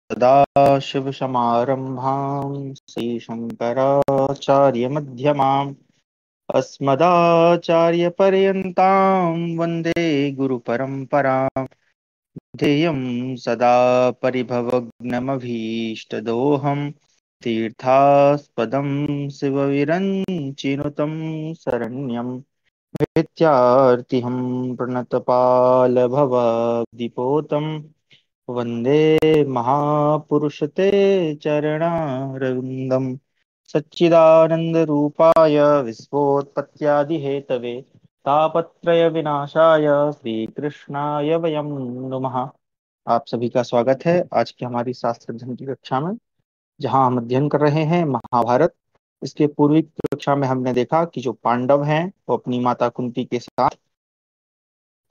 सदाशिवसमारम्भां श्रीशङ्कराचार्यमध्यमाम् अस्मदाचार्यपर्यन्तां वन्दे गुरुपरम्परां। ध्येयं सदा परिभवग्नमभीष्टदोहं तीर्थास्पदं शिवविरञ्चिनुतं शरण्यं विद्यार्थिहं प्रणतपालभवद्दिपोतं वन्दे महापुरुषते चरणारविन्दम्। सच्चिदानन्दरूपाय विश्वोत्पत्त्यादिहेतवे तापत्रय विनाशाय श्रीकृष्णाय वयं नुमः। आप सभी का स्वागत है आज की हमारी शास्त्र अध्ययन की कक्षा में, जहां हम अध्ययन कर रहे हैं महाभारत। इसके पूर्वी कक्षा में हमने देखा कि जो पांडव हैं वो अपनी माता कुंती के साथ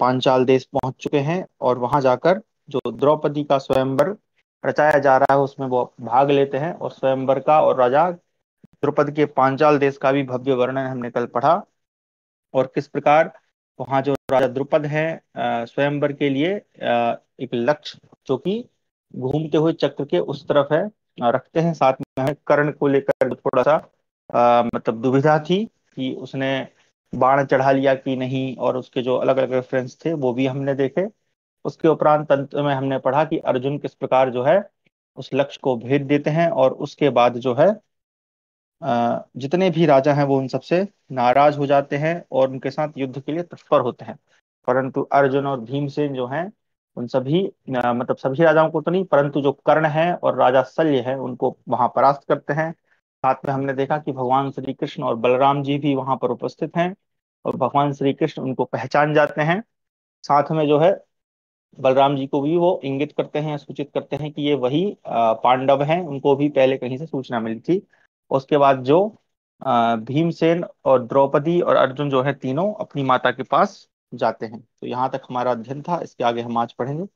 पांचाल देश पहुंच चुके हैं और वहां जाकर जो द्रौपदी का स्वयंवर रचाया जा रहा है उसमें वो भाग लेते हैं। और स्वयंवर का और राजा द्रुपद के पांचाल देश का भी भव्य वर्णन हमने कल पढ़ा, और किस प्रकार वहां जो राजा द्रुपद है स्वयंवर के लिए एक लक्ष्य जो कि घूमते हुए चक्र के उस तरफ है रखते हैं। साथ में हमें कर्ण को लेकर थोड़ा सा मतलब दुविधा थी कि उसने बाण चढ़ा लिया कि नहीं, और उसके जो अलग अलग रेफरेंस थे वो भी हमने देखे। उसके उपरांत अंत में हमने पढ़ा कि अर्जुन किस प्रकार जो है उस लक्ष्य को भेद देते हैं, और उसके बाद जो है जितने भी राजा हैं वो उन सबसे नाराज हो जाते हैं और उनके साथ युद्ध के लिए तत्पर होते हैं। परंतु अर्जुन और भीमसेन जो हैं उन सभी मतलब सभी राजाओं को तो नहीं, परंतु जो कर्ण है और राजा शल्य है उनको वहां परास्त करते हैं। साथ में हमने देखा कि भगवान श्री कृष्ण और बलराम जी भी वहां पर उपस्थित हैं, और भगवान श्री कृष्ण उनको पहचान जाते हैं। साथ में जो है बलराम जी को भी वो इंगित करते हैं, सूचित करते हैं कि ये वही पांडव हैं, उनको भी पहले कहीं से सूचना मिली थी। उसके बाद जो भीमसेन और द्रौपदी और अर्जुन जो है तीनों अपनी माता के पास जाते हैं। तो यहाँ तक हमारा अध्ययन था, इसके आगे हम आज पढ़ेंगे।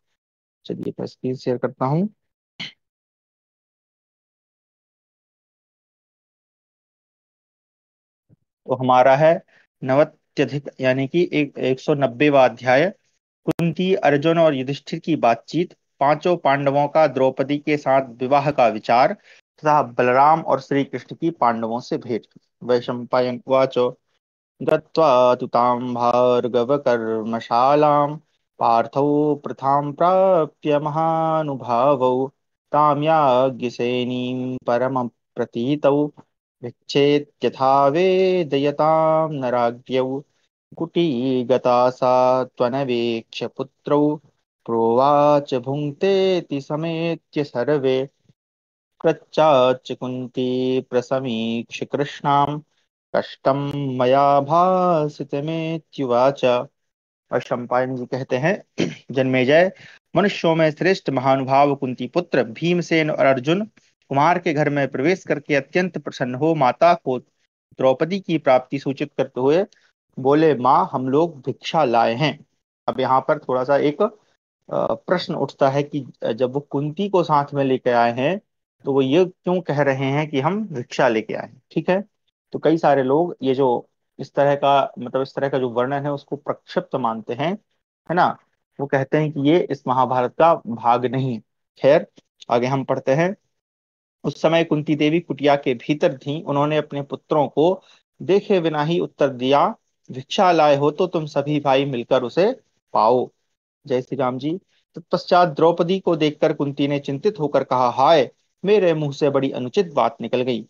चलिए मैं स्क्रीन शेयर करता हूँ। तो हमारा है नवत्यधिक यानी कि 190वां अध्याय, कुंती अर्जुन और युधिष्ठिर की बातचीत, पांचों पांडवों का द्रौपदी के साथ विवाह का विचार, तथा बलराम और श्री कृष्ण की पांडवों से भेंट। वैशंपायन उवाच गत्वा तु तां भार्गवकर्मशालां पार्थौ प्रथां प्राप्य महानुभावौ तां याज्ञसेनीं परमप्रतीतौ भिक्षेत्यथा वेदयतां न राज्ञौ। कुटीगता सा त्वनवेक्ष्य पुत्रौ प्रोवाच भुङ्क्तेति समेत्य सर्वे कृच्चाच कुन्ती प्रसमीक्ष्य कृष्णां कष्टं मया भासितमेत्युवाच। और चंपायन जी कहते हैं जन्मेजय, मनुष्यों में श्रेष्ठ महानुभाव कुंती पुत्र भीमसेन और अर्जुन कुमार के घर में प्रवेश करके अत्यंत प्रसन्न हो माता को द्रौपदी की प्राप्ति सूचित करते हुए बोले, माँ हम लोग भिक्षा लाए हैं। अब यहाँ पर थोड़ा सा एक प्रश्न उठता है कि जब वो कुंती को साथ में लेके आए हैं तो वो ये क्यों कह रहे हैं कि हम भिक्षा लेके आए हैं। ठीक है, तो कई सारे लोग ये जो इस तरह का मतलब इस तरह का जो वर्णन है उसको प्रक्षिप्त मानते हैं, है ना। वो कहते हैं कि ये इस महाभारत का भाग नहीं। खैर, आगे हम पढ़ते हैं। उस समय कुंती देवी कुटिया के भीतर थीं। उन्होंने अपने पुत्रों को देखे बिना ही उत्तर दिया, भिक्षा लाए हो तो तुम सभी भाई मिलकर उसे पाओ। जय श्री राम जी। तत्पश्चात द्रौपदी को देखकर कुंती ने चिंतित होकर कहा, हाय, मेरे मुंह से बड़ी अनुचित बात निकल गई।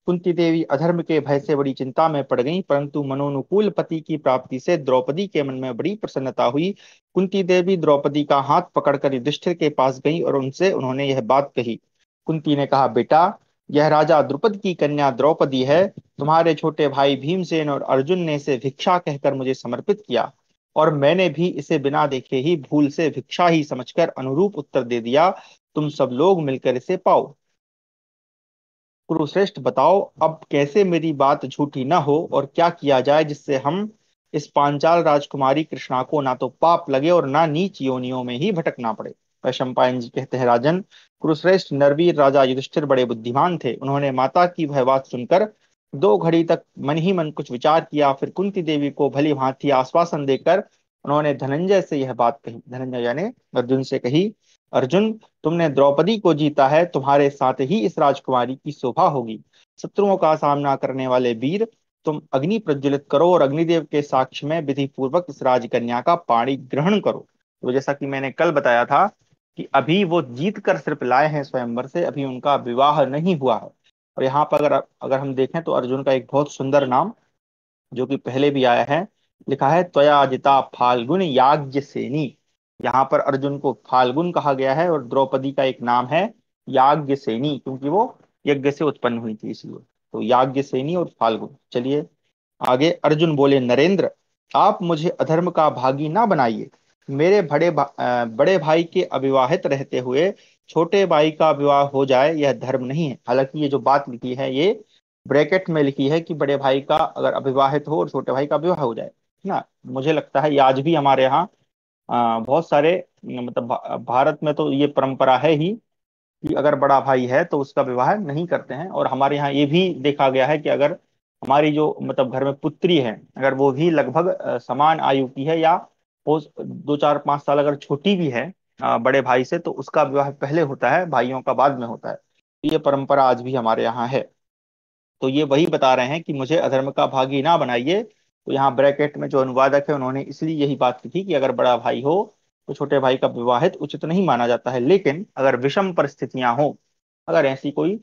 कुंती देवी अधर्म के भय से बड़ी चिंता में पड़ गईं, परंतु मनोनुकूल पति की प्राप्ति से द्रौपदी के मन में बड़ी प्रसन्नता हुई। कुंती देवी द्रौपदी का हाथ पकड़कर युधिष्ठिर के पास गई और उनसे उन्होंने यह बात कही। कुंती ने कहा, बेटा, यह राजा द्रुपद की कन्या द्रौपदी है। तुम्हारे छोटे भाई भीमसेन और अर्जुन ने इसे भिक्षा कहकर मुझे समर्पित किया, और मैंने भी इसे बिना देखे ही भूल से भिक्षा ही समझकर अनुरूप उत्तर दे दिया। तुम सब लोग मिलकर इसे पाओ। कुरुश्रेष्ठ, बताओ अब कैसे मेरी बात झूठी न हो, और क्या किया जाए जिससे हम इस पांचाल राजकुमारी कृष्णा को ना तो पाप लगे और ना नीच योनियों में ही भटकना पड़े। वैशंपायन जी कहते हैं, राजन, कुरुश्रेष्ठ नरवीर राजा युधिष्ठिर बड़े बुद्धिमान थे। उन्होंने माता की वह बात सुनकर 2 घड़ी तक मन ही मन कुछ विचार किया। फिर कुंती देवी को भली भांति आश्वासन देकर उन्होंने धनंजय से यह बात कही। धनंजय यानी अर्जुन से कही अर्जुन, तुमने द्रौपदी को जीता है, तुम्हारे साथ ही इस राजकुमारी की शोभा होगी। शत्रुओं का सामना करने वाले वीर, तुम अग्नि प्रज्वलित करो और अग्निदेव के साक्ष्य में विधि पूर्वक इस राजकन्या का पाणी ग्रहण करो। तो जैसा कि मैंने कल बताया था कि अभी वो जीत कर सिर्फ लाए हैं स्वयंवर से, अभी उनका विवाह नहीं हुआ है। और यहाँ पर अगर अगर हम देखें तो अर्जुन का एक बहुत सुंदर नाम, जो कि पहले भी आया है, लिखा है त्वया जिता फाल्गुन याज्ञ सेनी। यहाँ पर अर्जुन को फाल्गुन कहा गया है और द्रौपदी का एक नाम है याज्ञ सेनी, क्योंकि वो यज्ञ से उत्पन्न हुई थी इसलिए। तो याज्ञ सेनी और फाल्गुन। चलिए आगे। अर्जुन बोले, नरेंद्र, आप मुझे अधर्म का भागी ना बनाइए। मेरे बड़े भाई के अविवाहित रहते हुए छोटे भाई का विवाह हो जाए, यह धर्म नहीं है। हालांकि ये जो बात लिखी है ये ब्रैकेट में लिखी है कि बड़े भाई का अगर अविवाहित हो और छोटे भाई का विवाह हो जाए, है ना। मुझे लगता है ये आज भी हमारे यहाँ बहुत सारे मतलब भारत में तो ये परंपरा है ही कि अगर बड़ा भाई है तो उसका विवाह नहीं करते हैं। और हमारे यहाँ ये भी देखा गया है कि अगर हमारी जो मतलब घर में पुत्री है, अगर वो भी लगभग समान आयु की है या वो 2 4 5 साल अगर छोटी भी है बड़े भाई से, तो उसका विवाह पहले होता है, भाइयों का बाद में होता है। ये परंपरा आज भी हमारे यहाँ है। तो ये वही बता रहे हैं कि मुझे अधर्म का भागी ना बनाइए। तो यहाँ ब्रैकेट में जो अनुवादक है उन्होंने इसलिए यही बात लिखी कि अगर बड़ा भाई हो तो छोटे भाई का विवाहित उचित नहीं माना जाता है, लेकिन अगर विषम परिस्थितियां हो, अगर ऐसी कोई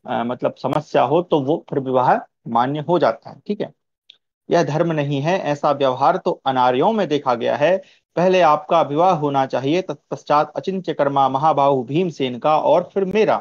मतलब समस्या हो, तो वो फिर विवाह मान्य हो जाता है। ठीक है। यह धर्म नहीं है, ऐसा व्यवहार तो अनार्यों में देखा गया है। पहले आपका विवाह होना चाहिए, तत्पश्चात अचिंत्य कर्मा महाबाहु भीमसेन का और फिर मेरा।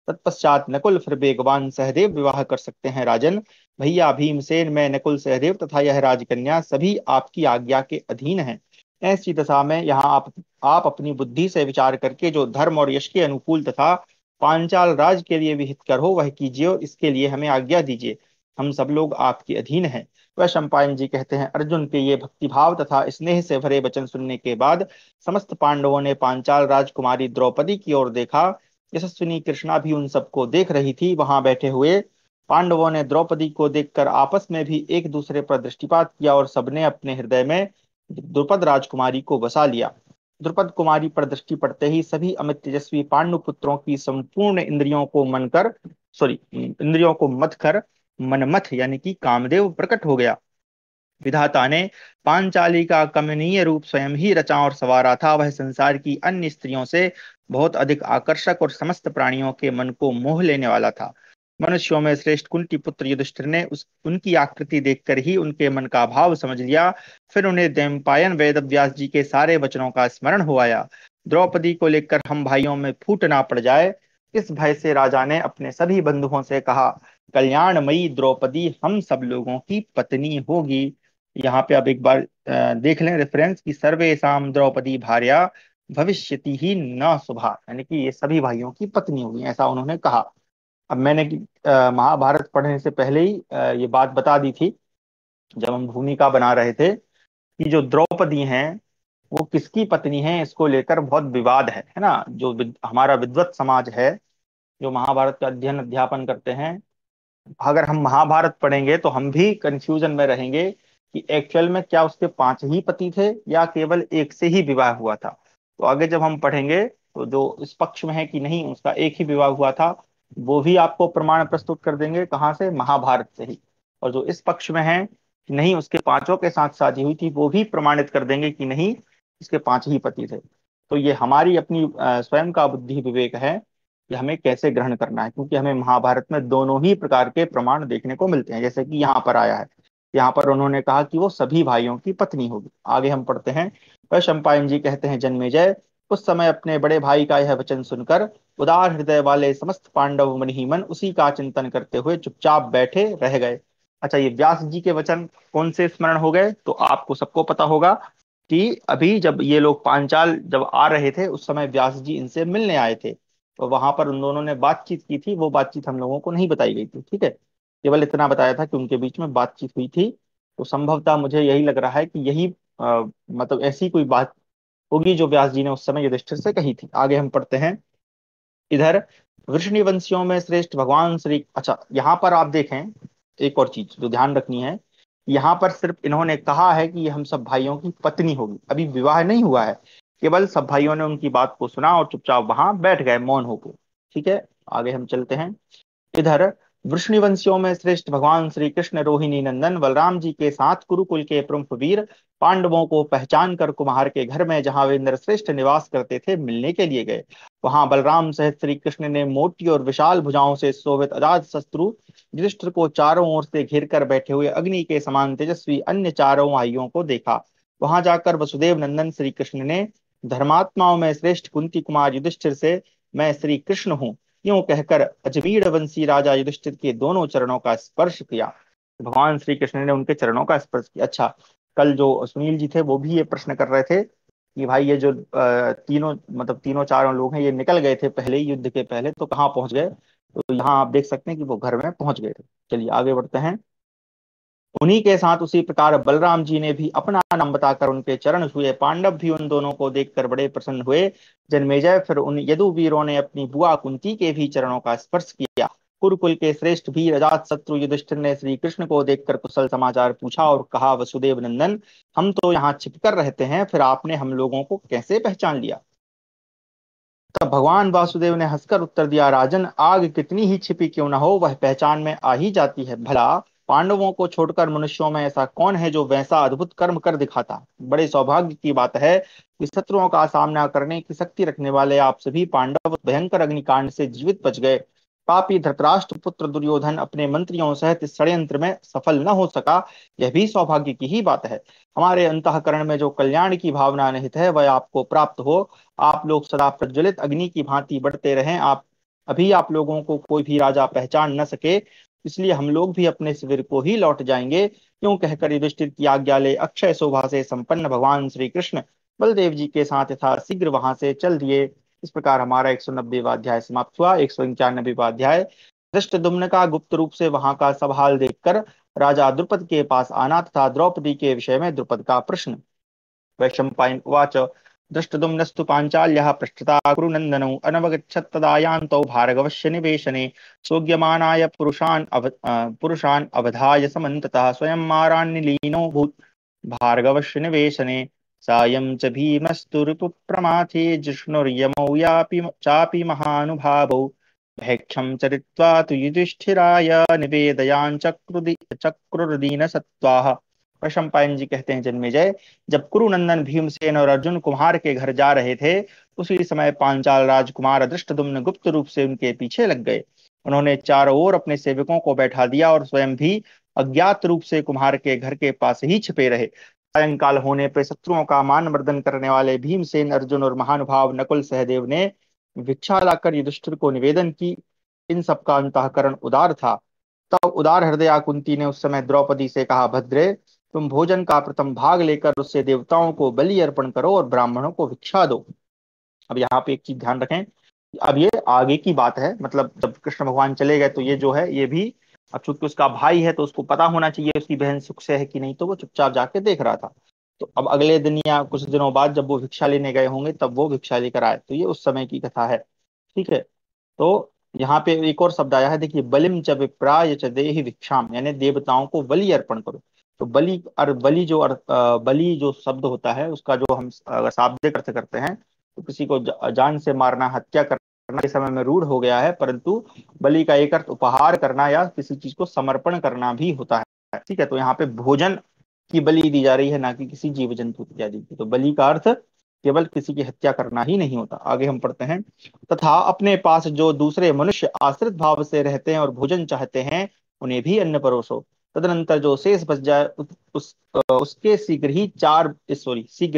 तत्पश्चात नकुल फिर बेगवान सहदेव विवाह कर सकते हैं राजन। भैया भीमसेन, मैं नकुल, सहदेव तथा यह राजकन्या सभी आपकी आज्ञा के अधीन हैं। ऐसी दशा में यहाँ आप अपनी बुद्धि से विचार करके जो धर्म और यश के अनुकूल तथा पांचाल राज के लिए विहित हो वह कीजिए और इसके लिए हमें आज्ञा दीजिए। हम सब लोग आपके अधीन हैं। वह चंपायन जी कहते हैं, अर्जुन के ये भक्तिभाव तथा स्नेह से भरे वचन सुनने के बाद समस्त पांडवों ने पांचाल राजकुमारी द्रौपदी की ओर देखा। यशस्विनी कृष्णा भी उन सबको देख रही थी। वहां बैठे हुए पांडवों ने द्रौपदी को देखकर आपस में भी एक दूसरे पर दृष्टिपात किया और सबने अपने हृदय में द्रुपद राजकुमारी को बसा लिया। द्रुपद कुमारी पर दृष्टि पड़ते ही सभी अमित तेजस्वी पांडु पुत्रों की संपूर्ण इंद्रियों को मथ कर मनमथ यानी कि कामदेव प्रकट हो गया। विधाता ने पांचाली का कमनीय रूप स्वयं ही रचा और संवारा था। वह संसार की अन्य स्त्रियों से बहुत अधिक आकर्षक और समस्त प्राणियों के मन को मोह लेने वाला था। मनुष्यों में श्रेष्ठ कुंती पुत्र युधिष्ठिर ने उनकी आकृति देखकर ही उनके मन का भाव समझ लिया। फिर उन्हें दैवपायन वेद व्यास जी के सारे वचनों का स्मरण हो आया। द्रौपदी को लेकर हम भाइयों में फूट ना पड़ जाए, इस भय से राजा ने अपने सभी बंधुओं से कहा, कल्याणमयी द्रौपदी हम सब लोगों की पत्नी होगी। यहाँ पे आप एक बार देख लें रेफरेंस की सर्वेशाम द्रौपदी भार्या भविष्यति ही न शुभा, यानी कि ये सभी भाइयों की पत्नी होगी, ऐसा उन्होंने कहा। अब मैंने महाभारत पढ़ने से पहले ही ये बात बता दी थी जब हम भूमिका बना रहे थे कि जो द्रौपदी हैं वो किसकी पत्नी है, इसको लेकर बहुत विवाद है ना। जो हमारा विद्वत समाज है, जो महाभारत का अध्ययन अध्यापन करते हैं, अगर हम महाभारत पढ़ेंगे तो हम भी कंफ्यूजन में रहेंगे कि एक्चुअल में क्या उसके 5 ही पति थे या केवल एक से ही विवाह हुआ था। तो आगे जब हम पढ़ेंगे तो जो इस पक्ष में है कि नहीं उसका एक ही विवाह हुआ था, वो भी आपको प्रमाण प्रस्तुत कर देंगे कहाँ से, महाभारत से ही। और जो इस पक्ष में है कि नहीं उसके पांचों के साथ शादी हुई थी, वो भी प्रमाणित कर देंगे कि नहीं इसके 5 ही पति थे। तो ये हमारी अपनी स्वयं का बुद्धि विवेक है कि हमें कैसे ग्रहण करना है, क्योंकि हमें महाभारत में दोनों ही प्रकार के प्रमाण देखने को मिलते हैं, जैसे कि यहाँ पर आया है। यहाँ पर उन्होंने कहा कि वो सभी भाइयों की पत्नी होगी। आगे हम पढ़ते हैं। वह चंपायन जी कहते हैं, जन्मेजय, उस समय अपने बड़े भाई का यह वचन सुनकर उदार हृदय वाले समस्त पांडव मन ही मन उसी का चिंतन करते हुए चुपचाप बैठे रह गए। अच्छा, ये व्यास जी के वचन कौन से स्मरण हो गए, तो आपको सबको पता होगा कि अभी जब ये लोग पांचाल जब आ रहे थे उस समय व्यास जी इनसे मिलने आए थे, तो वहां पर उन दोनों ने बातचीत की थी। वो बातचीत हम लोगों को नहीं बताई गई थी, ठीक है। केवल इतना बताया था कि उनके बीच में बातचीत हुई थी। तो संभवतः मुझे यही लग रहा है कि यही मतलब ऐसी कोई बात होगी जो व्यास जी ने उस समय युधिष्ठिर से कही थी। आगे हम पढ़ते हैं। इधर वृषणिवंशियों में श्रेष्ठ भगवान श्री, अच्छा यहाँ पर आप देखें एक और चीज जो ध्यान रखनी है, यहाँ पर सिर्फ इन्होंने कहा है कि ये हम सब भाइयों की पत्नी होगी, अभी विवाह नहीं हुआ है। केवल सब भाइयों ने उनकी बात को सुना और चुपचाप वहां बैठ गए मौन होकर। ठीक है, आगे हम चलते हैं। इधर वृष्णिवंशियों में श्रेष्ठ भगवान श्री कृष्ण रोहिणी नंदन बलराम जी के साथ कुरुकुल के प्रमुख वीर पांडवों को पहचान कर कुम्हार के घर में, जहां वे इंद्रश्रेष्ठ निवास करते थे, मिलने के लिए गए। वहां बलराम सहित श्री कृष्ण ने मोटी और विशाल भुजाओं से शोभित अजात शत्रु युधिष्ठिर को चारों ओर से घिर कर बैठे हुए अग्नि के समान तेजस्वी अन्य चारों भाइयों को देखा। वहां जाकर वसुदेव नंदन श्री कृष्ण ने धर्मात्माओं में श्रेष्ठ कुंती कुमार युधिष्ठिर से, मैं श्री कृष्ण हूँ, यूं कहकर अजमीर वंशी राजा युधिष्ठिर के दोनों चरणों का स्पर्श किया। भगवान श्री कृष्ण ने उनके चरणों का स्पर्श किया। अच्छा, कल जो सुनील जी थे वो भी ये प्रश्न कर रहे थे कि भाई ये जो तीनों मतलब तीनों चारों लोग हैं, ये निकल गए थे पहले ही युद्ध के पहले, तो कहाँ पहुंच गए? तो यहाँ आप देख सकते हैं कि वो घर में पहुंच गए थे। चलिए आगे बढ़ते हैं। उन्हीं के साथ उसी प्रकार बलराम जी ने भी अपना नाम बताकर उनके चरण छुए। पांडव भी उन दोनों को देखकर बड़े प्रसन्न हुए। जन्मेजय फिर उन यदुवीरों ने अपनी बुआ कुंती के भी चरणों का स्पर्श किया। कुरुकुल के श्रेष्ठ वीर अजात शत्रु युधिष्ठिर ने श्री कृष्ण को देखकर कुशल समाचार पूछा और कहा, वसुदेव नंदन, हम तो यहाँ छिपकर रहते हैं, फिर आपने हम लोगों को कैसे पहचान लिया? तब भगवान वासुदेव ने हंसकर उत्तर दिया, राजन, आग कितनी ही छिपी क्यों न हो, वह पहचान में आ ही जाती है। भला पांडवों को छोड़कर मनुष्यों में ऐसा कौन है जो वैसा अद्भुत कर्म कर दिखाता? बड़े सौभाग्य की बात है कि शत्रुओं का सामना करने की शक्ति रखने वाले आप सभी पांडव उस भयंकर अग्निकांड से जीवित बच गए। पापी धृतराष्ट्र पुत्र दुर्योधन अपने मंत्रियों सहित इस षड्यंत्र में सफल न हो सका, यह भी सौभाग्य की ही बात है। हमारे अंतःकरण में जो कल्याण की भावना निहित है वह आपको प्राप्त हो। आप लोग सदा प्रज्वलित अग्नि की भांति बढ़ते रहें। आप अभी आप लोगों को कोई भी राजा पहचान न सके, इसलिए हम लोग भी अपने शिविर को ही लौट जाएंगे। यूं कहकर युधिष्ठिर की आज्ञा ले अक्षय शोभा से संपन्न भगवान श्री कृष्ण बलदेव जी के साथ यथाशीघ्र वहां से चल दिए। इस प्रकार हमारा 190वां अध्याय समाप्त हुआ। 191वां अध्याय, धृष्टद्युम्न का गुप्त रूप से वहां का सब हाल देखकर राजा द्रुपद के पास आना तथा द्रौपदी के विषय में द्रुपद का प्रश्न। वैशंपायन उवाच, दृष्टद्युम्नस्तु पाञ्चाल्यः पृष्ठता कुरुनन्दनौ अनवगच्छत् तदा यान्तौ भार्गवस्य निवेशने सोऽज्ञमानाय पुरुषान् अवधाय समन्ततः स्वयं मारान्निलीनोऽभूत् भार्गवस्य निवेशने। सायं च भीमस्तु रिपुप्रमाथे जिष्णुर्यमौ चापि महानुभावौ भैक्षं चरित्वा तु युधिष्ठिराय निवेदयान् चक्रुर्दीन सत्त्वाः। वैशंपायन जी कहते हैं, जन्मेजय, जब कुरुनंदन भीमसेन और अर्जुन कुमार के घर जा रहे थे, उसी समय पांचाल राजकुमार धृष्टद्युम्न गुप्त रूप से उनके पीछे लग गए। उन्होंने चारों ओर अपने सेवकों को बैठा दिया और स्वयं भी अज्ञात रूप से कुम्हार के घर के पास ही छिपे रहे। सायंकाल होने पर शत्रुओं का मान मर्दन करने वाले भीमसेन, अर्जुन और महानुभाव नकुल सहदेव ने भिक्षा लाकर युधिष्ठिर को निवेदन की। इन सबका अंतःकरण उदार था। तब उदार हृदया कुंती ने उस समय द्रौपदी से कहा, भद्रे, तुम भोजन का प्रथम भाग लेकर उससे देवताओं को बलि अर्पण करो और ब्राह्मणों को भिक्षा दो। अब यहाँ पे एक चीज ध्यान रखें, अब ये आगे की बात है, मतलब जब कृष्ण भगवान चले गए तो ये जो है ये भी, अब चूंकि उसका भाई है तो उसको पता होना चाहिए उसकी बहन सुख से है कि नहीं, तो वो चुपचाप जाके देख रहा था। तो अब अगले दिन या कुछ दिनों बाद जब वो भिक्षा लेने गए होंगे तब वो भिक्षा लेकर आए, तो ये उस समय की कथा है। ठीक है, तो यहाँ पे एक और शब्द आया है, देखिए, बलिम च विप्राय च देहि भिक्षाम, यानी देवताओं को बलि अर्पण करो। तो बलि और बलि जो शब्द होता है उसका जो हम अगर शाब्दिक अर्थ करते हैं तो किसी को जान से मारना, हत्या करना इस समय में रूढ़ हो गया है, परंतु बलि का एक अर्थ उपहार करना या किसी चीज को समर्पण करना भी होता है। ठीक है, तो यहाँ पे भोजन की बलि दी जा रही है, ना कि किसी जीव जंतु इत्यादि की। तो बलि का अर्थ केवल किसी की हत्या करना ही नहीं होता। आगे हम पढ़ते हैं, तथा अपने पास जो दूसरे मनुष्य आश्रित भाव से रहते हैं और भोजन चाहते हैं, उन्हें भी अन्न परोसो। तदनंतर जो शेष बच जाए उसके शीघ्र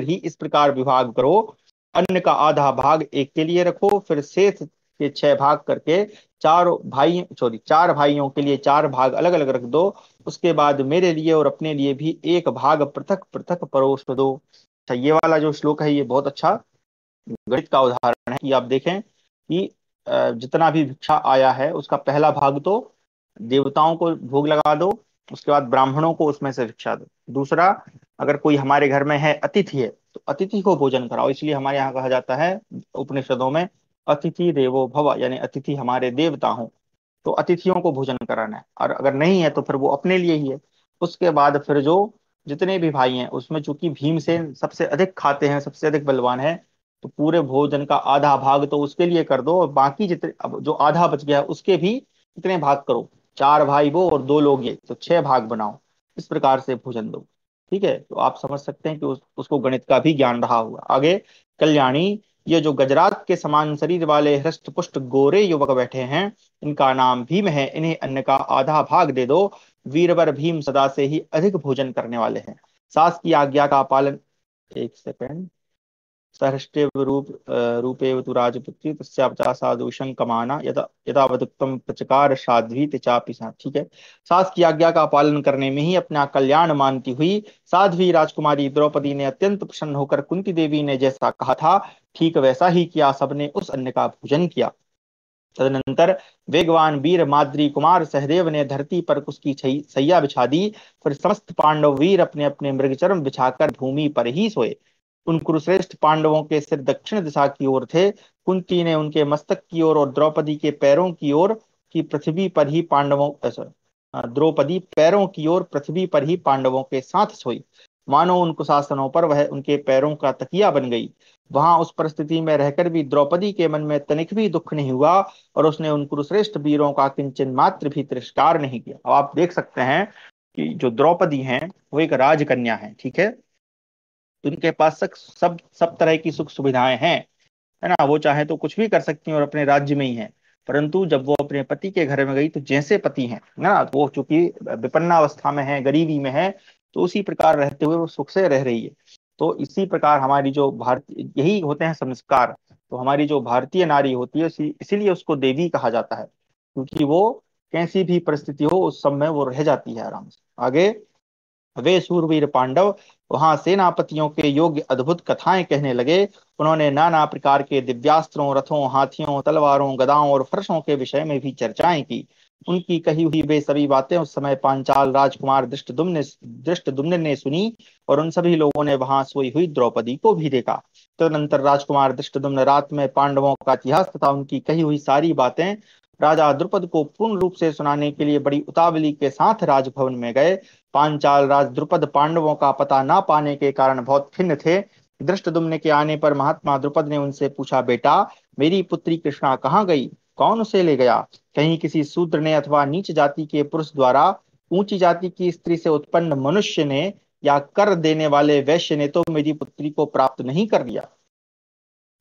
ही इस प्रकार विभाग करो, अन्न का आधा भाग एक के लिए रखो, फिर शेष के 6 भाग करके चार भाइयों के लिए 4 भाग अलग अलग रख दो। उसके बाद मेरे लिए और अपने लिए भी एक भाग पृथक पृथक परोस दो। अच्छा, ये वाला जो श्लोक है ये बहुत अच्छा गणित का उदाहरण है कि आप देखें कि जितना भी भिक्षा आया है उसका पहला भाग तो देवताओं को भोग लगा दो, उसके बाद ब्राह्मणों को उसमें से भिक्षा दो। दूसरा, अगर कोई हमारे घर में है, अतिथि है, तो अतिथि को भोजन कराओ। इसलिए हमारे यहाँ कहा जाता है उपनिषदों में, अतिथि देवो भव, यानी अतिथि हमारे देवता हो, तो अतिथियों को भोजन कराना है। और अगर नहीं है तो फिर वो अपने लिए ही है। उसके बाद फिर जो जितने भी भाई हैं उसमें चूंकि भीमसेन सबसे अधिक खाते हैं, सबसे अधिक बलवान है, तो पूरे भोजन का आधा भाग तो उसके लिए कर दो, और बाकी जितने अब जो आधा बच गया है उसके भी कितने भाग करो, 4 भाई वो और 2 लोग ये, तो 6 भाग बनाओ। इस प्रकार से भोजन दो। ठीक है, तो आप समझ सकते हैं कि उसको गणित का भी ज्ञान रहा होगा। आगे, कल्याणी, ये जो गजरात के समान शरीर वाले हृष्ट पुष्ट गोरे युवक बैठे हैं, इनका नाम भीम है, इन्हें अन्न का आधा भाग दे दो। वीरवर भीम सदा से ही अधिक भोजन करने वाले हैं। सास की आज्ञा का पालन, एक सेकंड, सहृष्टेव रूपेव तु राजपुत्री तस्या साधुषं कमाना यदा यदावदुक्तम प्रचकार साध्वी चापि सा। ठीक है, सास की आज्ञा का पालन करने में ही अपना कल्याण मानती हुई साध्वी राजकुमारी द्रौपदी ने अत्यंत प्रसन्न होकर कुंती देवी ने जैसा कहा था ठीक वैसा ही किया। सबने उस अन्न का भोजन किया। तदनंतर वेगवान वीर माद्री कुमार सहदेव ने धरती पर उसकी सैया बिछा दी। फिर समस्त पांडव वीर अपने अपने मृगचर्म बिछाकर भूमि पर ही सोए। उन कुरुश्रेष्ठ पांडवों के सिर दक्षिण दिशा की ओर थे। कुंती ने उनके मस्तक की ओर और द्रौपदी के पैरों की ओर की पृथ्वी पर ही पांडवों द्रौपदी पैरों की ओर पृथ्वी पर ही पांडवों के साथ सोई। मानो उन कुशासनों पर वह उनके पैरों का तकिया बन गई। वहां उस परिस्थिति में रहकर भी द्रौपदी के मन में तनिक भी दुख नहीं हुआ, और उसने उन कुरुश्रेष्ठ वीरों का किंचन मात्र भी तिरस्कार नहीं किया। अब आप देख सकते हैं कि जो द्रौपदी हैं वो एक राजकन्या है। ठीक है, तो उनके पास सब तरह की सुख सुविधाएं हैं, है ना, वो चाहे तो कुछ भी कर सकती हैं और अपने राज्य में ही है। परंतु जब वो अपने पति के घर में गई तो जैसे पति हैं ना, तो वो चूंकि विपन्नावस्था में है, गरीबी में है, तो उसी प्रकार रहते हुए वो सुख से रह रही है। तो इसी प्रकार हमारी जो भारतीय, यही होते हैं संस्कार। तो हमारी जो भारतीय नारी होती है इसीलिए उसको देवी कहा जाता है, क्योंकि वो कैसी भी परिस्थिति हो उस समय वो रह जाती है आराम से। आगे, वे शूरवीर पांडव वहां सेनापतियों के योग्य अद्भुत कथाएं कहने लगे। उन्होंने नाना प्रकार के दिव्यास्त्रों, रथों, हाथियों, तलवारों, गदाओं और फरसों के विषय में भी चर्चाएं की। उनकी कही हुई वे सभी बातें उस समय पांचाल राजकुमार दृष्टद्युम्न ने सुनी, और उन सभी लोगों ने वहां सोई हुई द्रौपदी को भी देखा। तदनंतर राजकुमार दृष्टद्युम्न रात में पांडवों का इतिहास तथा उनकी कही हुई सारी बातें राजा द्रुपद को पूर्ण रूप से सुनाने के लिए बड़ी उतावली के साथ राजभवन में गए। पांचाल राज द्रुपद पांडवों का पता ना पाने के कारण बहुत खिन्न थे। धृष्टद्युम्न के आने पर महात्मा द्रुपद ने उनसे पूछा, बेटा, मेरी पुत्री कृष्णा कहाँ गई? कौन उसे ले गया? कहीं किसी शूद्र ने अथवा नीच जाति के पुरुष द्वारा ऊंची जाति की स्त्री से उत्पन्न मनुष्य ने या कर देने वाले वैश्य ने तो मेरी पुत्री को प्राप्त नहीं कर लिया?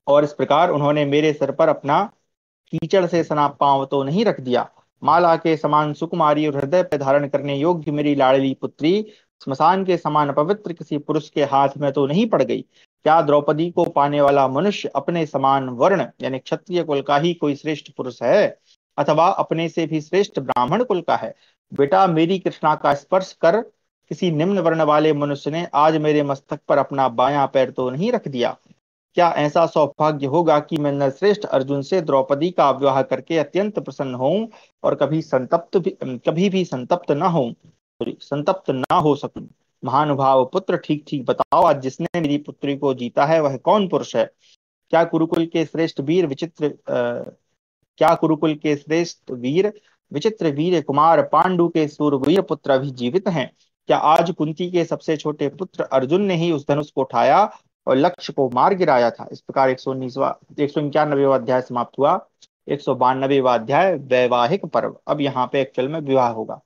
और इस प्रकार उन्होंने मेरे सर पर अपना कीचड़ से सना पांव तो नहीं रख दिया? माला के समान सुकुमारी और हृदय पे धारण करने योग्य मेरी लाडली पुत्री स्मशान के समान पवित्र किसी पुरुष के हाथ में तो नहीं पड़ गई? क्या द्रौपदी को पाने वाला मनुष्य अपने समान वर्ण यानी क्षत्रिय कुल का ही कोई श्रेष्ठ पुरुष है, अथवा अपने से भी श्रेष्ठ ब्राह्मण कुल का है? बेटा, मेरी कृष्णा का स्पर्श कर किसी निम्न वर्ण वाले मनुष्य ने आज मेरे मस्तक पर अपना बायां पैर तो नहीं रख दिया? क्या ऐसा सौभाग्य होगा कि मैं नरश्रेष्ठ अर्जुन से द्रौपदी का विवाह करके अत्यंत प्रसन्न हूं और कभी भी संतप्त न हो, संतप्त ना हो सकूं? महानुभाव पुत्र, ठीक ठीक बताओ, आज जिसने मेरी पुत्री को जीता है वह कौन पुरुष है? क्या कुरुकुल के श्रेष्ठ वीर विचित्र क्या कुरुकुल के श्रेष्ठ वीर विचित्र वीर कुमार पांडु के सूरवीर पुत्र अभी जीवित हैं? क्या आज कुंती के सबसे छोटे पुत्र अर्जुन ने ही उस धनुष को उठाया और लक्ष्य को मार गिराया था? इस प्रकार 191वां अध्याय समाप्त हुआ। 192वां अध्याय वैवाहिक पर्व। अब यहाँ पे एक्चुअल में विवाह होगा।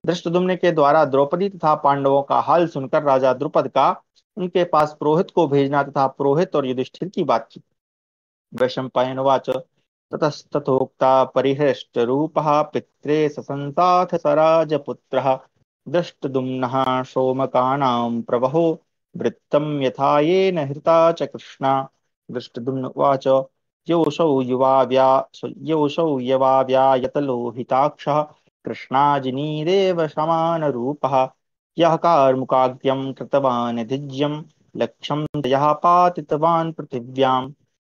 धृष्टद्युम्न के द्वारा द्रौपदी तथा पांडवों का हाल सुनकर राजा द्रुपद का उनके पास पुरोहित को भेजना तथा पुरोहित और युधिष्ठिर की बातचीत। वैशंपायनोवाच, ततस्तथोक्ता परिहृष्टरूपः पित्रे ससन्ताथ स राजपुत्रः दृष्टद्युम्नः सोमकानां प्रवहो वृत्तं यथा येन हृता च कृष्णा। दृष्टद्युम्न उवाच, योऽसौ यवाव्यायतलोहिताक्षः कृष्णाजिनीरेव समानरूपः यः कार्मुकाग्र्यं कृतवान् धिज्यं लक्ष्यं तया पातितवान् पृथिव्याम्।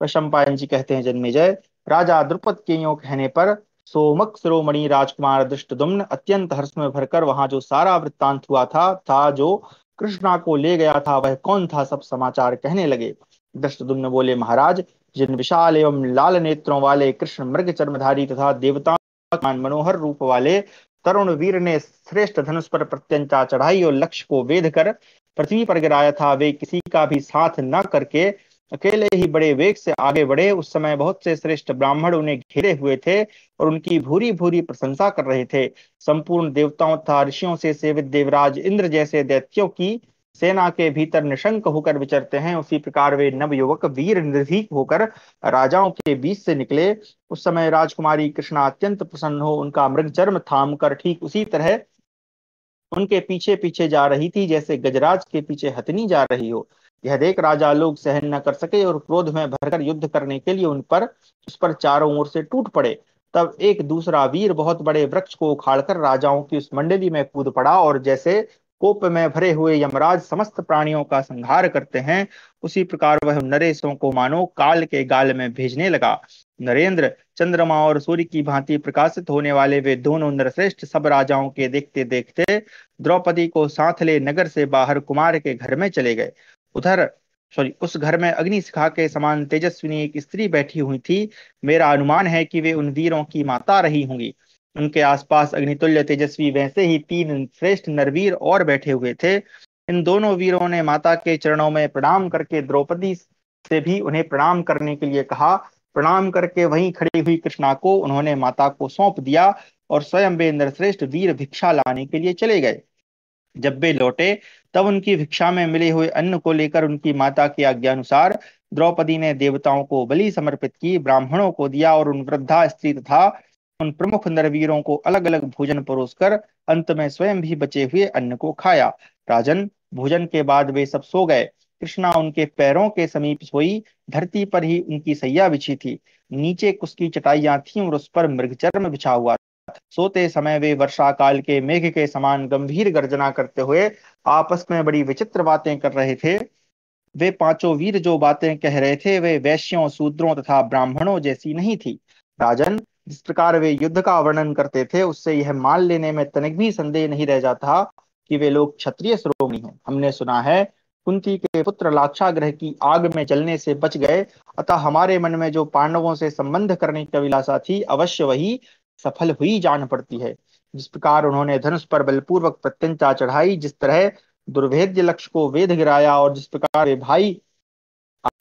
वैशंपायन जी कहते हैं, जन्मेजय, राजा द्रुपद के यों कहने पर सोमक शिरोमणि राजकुमार दृष्टद्युम्न अत्यंत हर्ष में भरकर वहां जो सारा वृत्तांत हुआ था जो कृष्णा को ले गया था वह कौन था, सब समाचार कहने लगे। दृष्टद्युम्न बोले, महाराज, जिन विशाल एवं लाल नेत्रों वाले कृष्ण मृग चर्मधारी तथा देवताओं के समान मनोहर रूप वाले तरुण वीर ने श्रेष्ठ धनुष पर प्रत्यंचा चढ़ाई और लक्ष्य को वेध कर पृथ्वी पर गिराया था, वे किसी का भी साथ न करके अकेले ही बड़े वेग से आगे बढ़े। उस समय बहुत से श्रेष्ठ ब्राह्मण उन्हें घेरे हुए थे और उनकी भूरी भूरी प्रशंसा कर रहे थे। संपूर्ण देवताओं तथा ऋषियों से सेवित देवराज इंद्र जैसे दैत्यों की सेना के भीतर निशंक होकर विचरते हैं, उसी प्रकार वे नवयुवक वीर निर्भीक होकर राजाओं के बीच से निकले। उस समय राजकुमारी कृष्णा अत्यंत प्रसन्न हो उनका मृग चर्म थाम कर ठीक उसी तरह उनके पीछे पीछे जा रही थी जैसे गजराज के पीछे हथिनी जा रही हो। यह देख राजा लोग सहन न कर सके और क्रोध में भरकर युद्ध करने के लिए उस पर चारों ओर से टूट पड़े। तब एक दूसरा वीर बहुत बड़े वृक्ष को उखाड़कर राजाओं की उस मंडली में कूद पड़ा और जैसे कोप में भरे हुए यमराज समस्त प्राणियों का संहार करते हैं, उसी प्रकार वह नरेशों को मानो काल के गाल में भेजने लगा। नरेंद्र, चंद्रमा और सूर्य की भांति प्रकाशित होने वाले वे दोनों नरश्रेष्ठ सब राजाओं के देखते देखते द्रौपदी को साथ ले नगर से बाहर कुमार के घर में चले गए। उधर उस घर में अग्निशिखा के समान तेजस्विनी एक स्त्री बैठी हुई थी। मेरा अनुमान है कि वे उन वीरों की माता रही होंगी। उनके आसपास अग्नितुल्य तेजस्वी वैसे ही तीन श्रेष्ठ नरवीर और बैठे हुए थे। इन दोनों वीरों ने माता के चरणों में प्रणाम करके द्रौपदी से भी उन्हें प्रणाम करने के लिए कहा। प्रणाम करके वहीं खड़ी हुई कृष्णा को उन्होंने माता को सौंप दिया और स्वयं वे नरश्रेष्ठ वीर भिक्षा लाने के लिए चले गए। जब वे लौटे तब उनकी भिक्षा में मिले हुए अन्न को लेकर उनकी माता की आज्ञानुसार द्रौपदी ने देवताओं को बलि समर्पित की, ब्राह्मणों को दिया और उन वृद्धा स्त्री तथा उन प्रमुख नरवीरों को अलग अलग भोजन परोसकर अंत में स्वयं भी बचे हुए अन्न को खाया। राजन, भोजन के बाद वे सब सो गए। कृष्णा उनके पैरों के समीप सोई। धरती पर ही उनकी सैया बिछी थी। नीचे उसकी चटाइयां थीं और उस पर मृगचर्म बिछा हुआ। सोते समय वे वर्षा काल के मेघ के समान गंभीर गर्जना करते हुए आपस में बड़ी विचित्र बातें कर रहे थे। वे पांचों वीर जो बातें कह रहे थे वे वैश्यों, शूद्रों तथा ब्राह्मणों जैसी नहीं थी। राजन, जिस प्रकार वे युद्ध का वर्णन करते थे उससे यह मान लेने में तनिक भी संदेह नहीं रह जाता कि वे लोग क्षत्रिय शिरोमणि हैं। हमने सुना है कुंती के पुत्र लाक्षागृह की आग में जलने से बच गए, अतः हमारे मन में जो पांडवों से संबंध करने की अभिलाषा थी अवश्य वही सफल हुई जान पड़ती है। जिस प्रकार उन्होंने धनुष पर बलपूर्वक प्रत्यंचा चढ़ाई, जिस तरह दुर्भेद्य लक्ष्य को वेध गिराया और जिस प्रकार वे भाई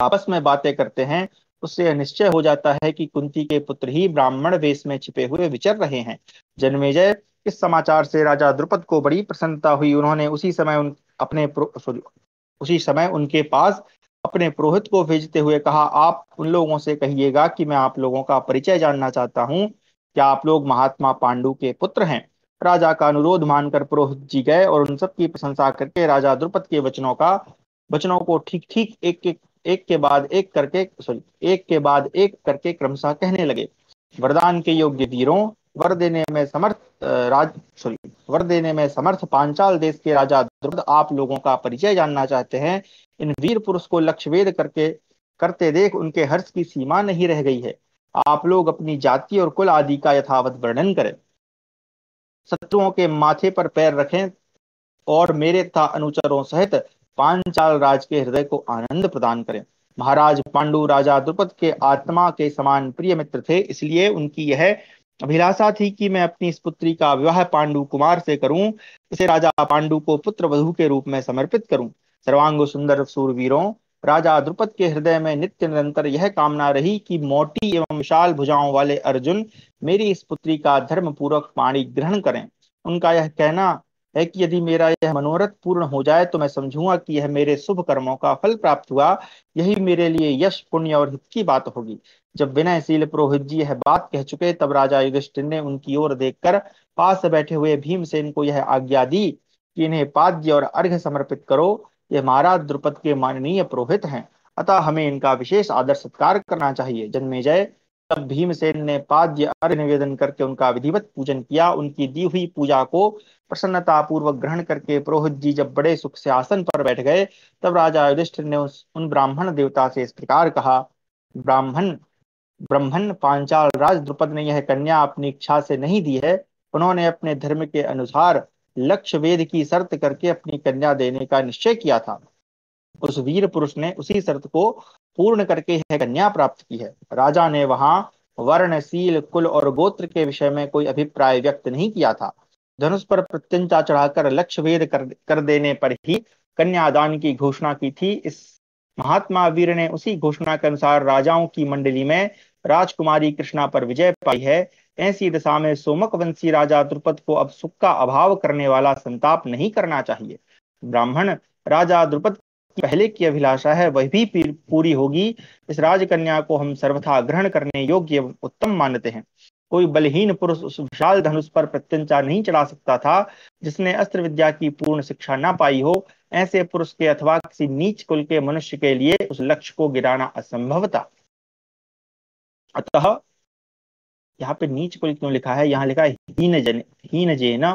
आपस में बातें करते हैं, उससे यह निश्चय हो जाता है कि कुंती के पुत्र ही ब्राह्मण वेश में छिपे हुए विचर रहे हैं। जन्मेजय, इस समाचार से राजा द्रुपद को बड़ी प्रसन्नता हुई। उन्होंने उसी समय उनके पास अपने पुरोहित को भेजते हुए कहा, आप उन लोगों से कहिएगा कि मैं आप लोगों का परिचय जानना चाहता हूँ। क्या आप लोग महात्मा पांडु के पुत्र हैं? राजा का अनुरोध मानकर पुरोहित जी गए और उन सब की प्रशंसा करके राजा द्रुपद के वचनों को ठीक ठीक एक के बाद एक करके क्रमशः कहने लगे। वरदान के योग्य वीरों, वर देने में समर्थ वर देने में समर्थ पांचाल देश के राजा द्रुपद आप लोगों का परिचय जानना चाहते हैं। इन वीर पुरुष को लक्ष्य वेध करते देख उनके हर्ष की सीमा नहीं रह गई है। आप लोग अपनी जाति और कुल आदि का यथावत वर्णन करें, शत्रुओं के माथे पर पैर रखें और मेरे तथा अनुचरों सहित पांचाल राज के हृदय को आनंद प्रदान करें। महाराज पांडु राजा द्रुपद के आत्मा के समान प्रिय मित्र थे, इसलिए उनकी यह अभिलाषा थी कि मैं अपनी इस पुत्री का विवाह पांडु कुमार से करूं, इसे राजा पांडु को पुत्र वधू के रूप में समर्पित करूं। सर्वांग सुंदर सूरवीरों, राजा द्रुपद के हृदय में नित्य निरंतर यह कामना रही कि मोटी एवं विशाल भुजाओं वाले अर्जुन मेरी इस पुत्री का धर्म पूर्वक पाणी ग्रहण करें। उनका यह कहना है कि यदि मेरा यह मनोरथ पूर्ण हो जाए तो मैं समझूंगा कि यह मेरे शुभ कर्मों का फल प्राप्त हुआ। यही मेरे लिए यश, पुण्य और हित की बात होगी। जब विनयशील पुरोहित जी यह बात कह चुके तब राजा युधिष्ठिर ने उनकी ओर देखकर पास बैठे हुए भीमसेन को यह आज्ञा दी कि इन्हें पाद्य और अर्घ्य समर्पित करो। ये महाराज द्रुपद के माननीय पुरोहित हैं, अतः हमें इनका विशेष आदर सत्कार करना चाहिए। जन्मेजय, तब भीमसेन ने पाद्य अर्घ्य निवेदन करके उनका विधिवत पूजन किया। उनकी दी हुई पूजा को प्रसन्नता पूर्वक ग्रहण करके पुरोहित जी जब बड़े सुख से आसन पर बैठ गए तब राजा युधिष्ठिर ने उन ब्राह्मण देवता से इस प्रकार कहा, ब्राह्मण ब्रह्मन पांचाल राज द्रुपद ने यह कन्या अपनी इच्छा से नहीं दी है। उन्होंने अपने धर्म के अनुसार लक्ष्य वेद की शर्त करके अपनी कन्या देने का निश्चय किया था। उस वीर पुरुष ने उसी शर्त को पूर्ण करके यह कन्या प्राप्त की है। राजा ने वहां वर्ण, शील, कुल और गोत्र के विषय में कोई अभिप्राय व्यक्त नहीं किया था। धनुष पर प्रत्यंचा चढ़ाकर लक्ष्य वेद कर देने पर ही कन्यादान की घोषणा की थी। महात्मा वीर ने उसी घोषणा के अनुसार राजाओं की मंडली में राजकुमारी कृष्णा पर विजय पाई है। ऐसी दशा में सोमक वंशी राजा द्रुपद को अब सुख का अभाव करने वाला संताप नहीं करना चाहिए। ब्राह्मण राजा द्रुपद की पहले की अभिलाषा है वह भी पूरी होगी। इस राजकन्या को हम सर्वथा ग्रहण करने योग्य एवं उत्तम मानते हैं। कोई बलहीन पुरुष उस विशाल धनुष पर प्रत्यंचा नहीं चढ़ा सकता था जिसने अस्त्र विद्या की पूर्ण शिक्षा न पाई हो। ऐसे पुरुष के अथवा किसी नीच कुल के मनुष्य के लिए उस लक्ष्य को गिराना असंभव था। अतः यहाँ पे नीच कुल क्यों लिखा है, यहाँ लिखा है हीन जन, हीन जेन,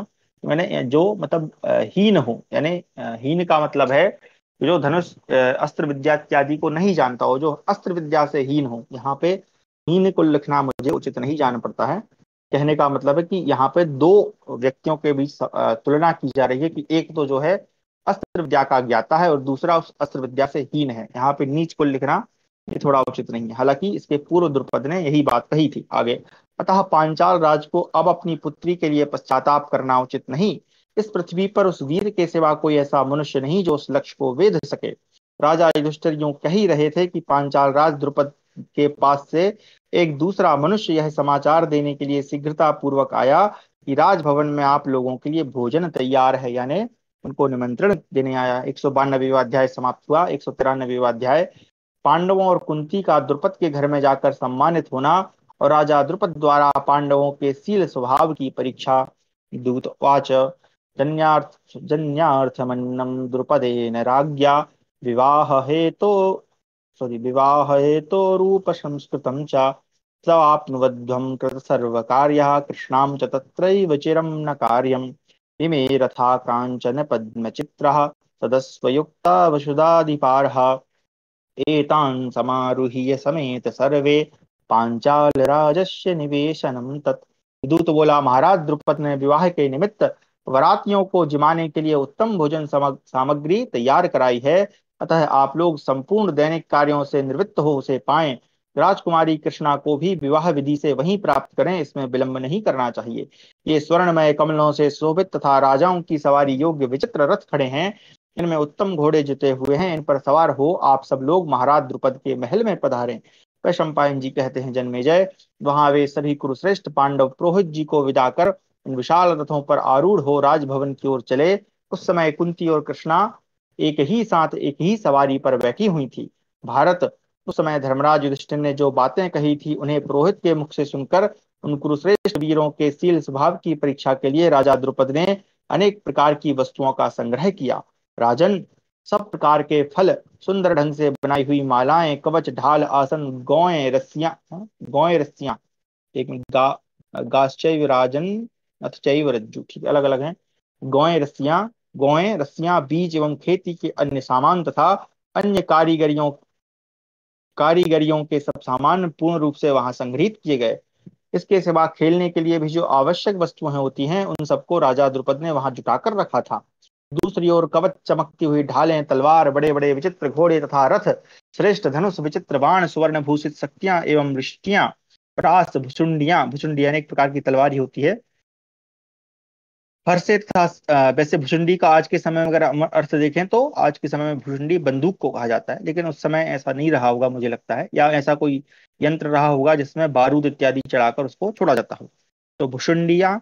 मैंने जो मतलब हीन हो, यानी हीन का मतलब है जो धनुष अस्त्र विद्या इत्यादि को नहीं जानता हो, जो अस्त्र विद्या से हीन हो। यहाँ पे हीन कुल लिखना मुझे उचित नहीं जान पड़ता है। कहने का मतलब है कि यहाँ पे दो व्यक्तियों के बीच तुलना की जा रही है कि एक तो जो है अस्त्र विद्या का ज्ञाता है और दूसरा उस अस्त्र विद्या से हीन है। यहाँ पे नीच कुल लिखना ये थोड़ा उचित नहीं है। हालांकि इसके पूर्व द्रुपद ने यही बात कही थी आगे। अतः पांचाल राज को अब अपनी पुत्री के लिए पश्चाताप करना उचित नहीं। इस पृथ्वी पर उस वीर के सिवा कोई ऐसा मनुष्य नहीं जो उस लक्ष्य को वेध सके। राजा युधिष्ठिर यूं कह ही रहे थे कि पांचाल राज द्रुपद के पास से एक दूसरा मनुष्य यह समाचार देने के लिए शीघ्रता पूर्वक आया कि राजभवन में आप लोगों के लिए भोजन तैयार है, यानी उनको निमंत्रण देने आया। 192वां अध्याय समाप्त हुआ। 193वां अध्याय पांडवों और कुंती का द्रुपद के घर में जाकर सम्मानित होना और राजा द्रुपद द्वारा पांडवों के शील स्वभाव की परीक्षा। दूतवाच जन्यार्थमन्नम द्रुपदेन राज्ञा विवाह हेतो विवाह हेतो रूप संस्कृतं च स्वाप्नुवध्वं कृत सर्वकार्यः कृष्णां च तत्रैव चिरं न कार्यम्। इमे रथा काञ्चन पद्मचित्रः सदस्वयुक्ता वसुधाधिपारः एतान् समारुह्य समेत सर्वे पांचाल राजस्य निवेशनम तत्। दूत बोला, महाराज द्रुपद ने विवाह के निमित्त वरातियों को जिमाने के लिए उत्तम भोजन सामग्री तैयार कराई है। अतः आप लोग संपूर्ण दैनिक कार्यों से निवृत्त हो उसे पाएं। राजकुमारी कृष्णा को भी विवाह विधि से वहीं प्राप्त करें, इसमें विलंब नहीं करना चाहिए। ये स्वर्णमय कमलों से शोभित तथा राजाओं की सवारी योग्य विचित्र रथ खड़े हैं। इनमें उत्तम घोड़े जुते हुए हैं। इन पर सवार हो आप सब लोग महाराज द्रुपद के महल में पधारें। वैशंपायन जी कहते हैं, जन्मेजय, वहां वे सभी कुरुश्रेष्ठ पांडव पुरोहित जी को विदा कर उन विशाल रथों पर आरूढ़ हो राजभवन की ओर चले। उस समय कुंती और कृष्णा एक ही साथ एक ही सवारी पर बैठी हुई थी। भारत, उस समय धर्मराज युधिष्ठिर ने जो बातें कही थी उन्हें पुरोहित के मुख से सुनकर उन कुरुश्रेष्ठ वीरों के शील स्वभाव की परीक्षा के लिए राजा द्रुपद ने अनेक प्रकार की वस्तुओं का संग्रह किया। राजन, सब प्रकार के फल, सुंदर ढंग से बनाई हुई मालाएं, कवच, ढाल, आसन, गौएं रस्सियां, एक गाश्चैव राजन अथ चैव रज्जु, ठीक अलग अलग हैं। गौएं रस्सियां, बीज एवं खेती के अन्य सामान तथा अन्य कारीगरियों के सब सामान पूर्ण रूप से वहां संग्रहित किए गए। इसके सिवा खेलने के लिए भी जो आवश्यक वस्तुएं होती हैं उन सबको राजा द्रुपद ने वहां जुटाकर रखा था। दूसरी ओर कवच, चमकती हुई ढालें, तलवार, बड़े बड़े विचित्र घोड़े तथा रथ, श्रेष्ठ धनुष, विचित्र बाण, सुवर्ण भूषित शक्तियां एवं वृष्टियां, परास, भुसुंडियां, भुसुंडी अनेक प्रकार की तलवार ही होती है, फरसे तथा वैसे भुसुंडी का आज के समय में अगर हम अर्थ देखें तो आज के समय में भुसुंडी बंदूक को कहा जाता है, लेकिन उस समय ऐसा नहीं रहा होगा मुझे लगता है, या ऐसा कोई यंत्र रहा होगा जिसमें बारूद इत्यादि चढ़ाकर उसको छोड़ा जाता हो। तो भुसुंडियां,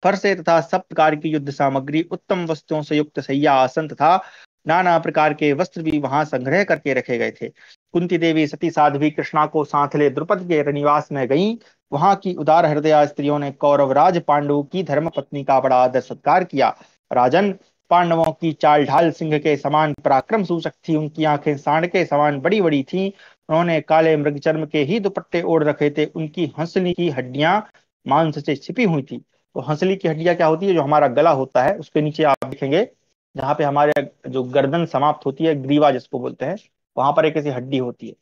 फरसे तथा सब प्रकार की युद्ध सामग्री, उत्तम वस्तुओं से युक्त शैया, आसन तथा नाना प्रकार के वस्त्र भी वहां संग्रह करके रखे गए थे। कुंती देवी सती साध्वी कृष्णा को साथ ले द्रुपद के रनिवास में गईं। वहां की उदार हृदया स्त्रियों ने कौरवराज पांडु की धर्म पत्नी का बड़ा आदर सत्कार किया। राजन, पांडवों की चाल ढाल सिंह के समान पराक्रम सूचक थी। उनकी आंखें सांड के समान बड़ी बड़ी थीं। उन्होंने काले मृगचर्म के ही दुपट्टे ओढ़ रखे थे। उनकी हंसली की हड्डियां मांस से छिपी हुई थी। तो हंसली की हड्डियां क्या होती है, जो हमारा गला होता है उसके नीचे आप देखेंगे जहाँ पे हमारे जो गर्दन समाप्त होती है, ग्रीवा जिसको बोलते हैं, वहां पर एक ऐसी हड्डी होती है,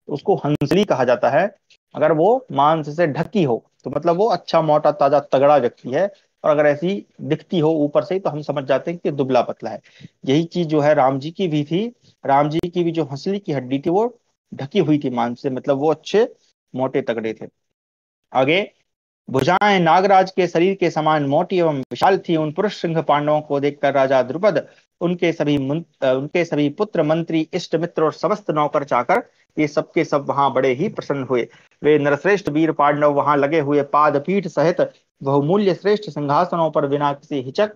तो उसको हंसली कहा जाता है। अगर वो मांस से ढकी हो तो मतलब वो अच्छा मोटा ताजा तगड़ा व्यक्ति है, और अगर ऐसी दिखती हो ऊपर से तो हम समझ जाते हैं कि दुबला पतला है। यही चीज जो है राम जी की भी थी। राम जी की भी जो हंसली की हड्डी थी वो ढकी हुई थी मांस से, मतलब वो अच्छे मोटे तगड़े थे। आगे भुजाएं नागराज के शरीर के समान मोटी एवं विशाल थी। उन पुरुष सिंह पांडवों को देखकर राजा द्रुपद, उनके सभी पुत्र मंत्री, इष्ट मित्र और समस्त नौकर चाकर, ये सबके सब वहां बड़े ही प्रसन्न हुए। वे नरश्रेष्ठ वीर पांडव वहां लगे हुए पादपीठ सहित बहुमूल्य श्रेष्ठ सिंहासनों पर बिना किसी हिचक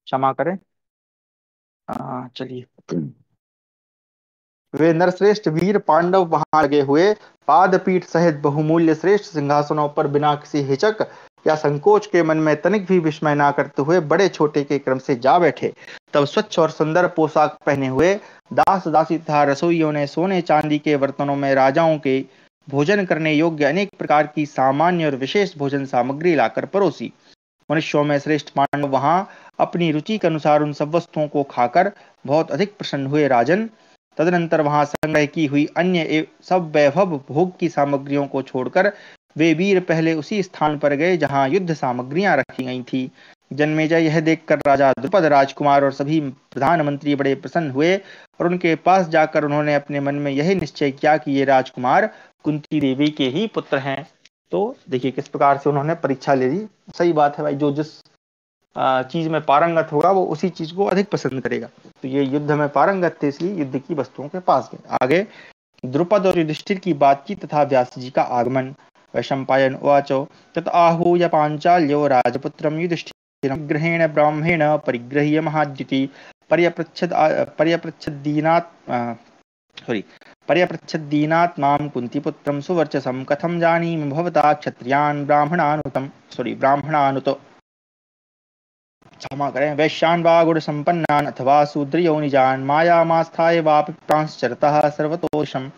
क्षमा करें। चलिए। वे नरश्रेष्ठ वीर पांडव वहां लगे हुए पादपीठ सहित बहुमूल्य श्रेष्ठ सिंहासनों पर बिना किसी हिचक या संकोच के मन में तनिक भी विस्मय ना करते हुए बड़े छोटे के क्रम से जा बैठे। तब स्वच्छ और सुंदर पोशाक पहने हुए दास दासी तथा रसोइयों ने सोने चांदी के बर्तनों में राजाओं के भोजन करने योग्य अनेक प्रकार की सामान्य और विशेष भोजन सामग्री लाकर परोसी। मनुष्यों में श्रेष्ठ पांडव वहां अपनी रुचि के अनुसार उन सब वस्तुओं को खाकर बहुत अधिक प्रसन्न हुए। राजन, तदनंतर वहां संग्रह की हुई अन्य सब वैभव भोग की सामग्रियों को छोड़कर वे वीर पहले उसी स्थान पर गए जहां युद्ध सामग्रियां रखी गई थी। जन्मेजय यह देखकर राजा द्रुपद, राजकुमार और सभी प्रधानमंत्री बड़े प्रसन्न हुए और उनके पास जाकर उन्होंने अपने मन में यही निश्चय किया कि ये राजकुमार कुंती देवी के ही पुत्र हैं। तो देखिए किस प्रकार से उन्होंने परीक्षा ले ली। सही बात है भाई, जो जिस चीज में पारंगत होगा वो उसी चीज को अधिक पसंद करेगा। तो ये युद्ध में पारंगत थे, इसलिए युद्ध की वस्तुओं के पास गए। आगे द्रुपद और युधिष्ठिर की बातचीत तथा व्यास जी का आगमन। वैशंपायन उवाच तत आहूय पांचाल्यो राजपुत्रम युधिष्ठिरं ग्रहेण ब्राह्मणेन परिगृह्य महाद्युति पर्यपृच्छद पर्यपृच्छदीनात् सॉरी पर्यपृच्छदीनात् मां कुन्तीपुत्रं सुवर्चसं कथं जानीमि भवता क्षत्रियान् ब्राह्मणानुत क्षमा करें, वैश्यान वा गुण संपन्नान अथवा शूद्रयोनिजान मायामास्थाय वापि प्रांश्चरतः सर्वतोषम।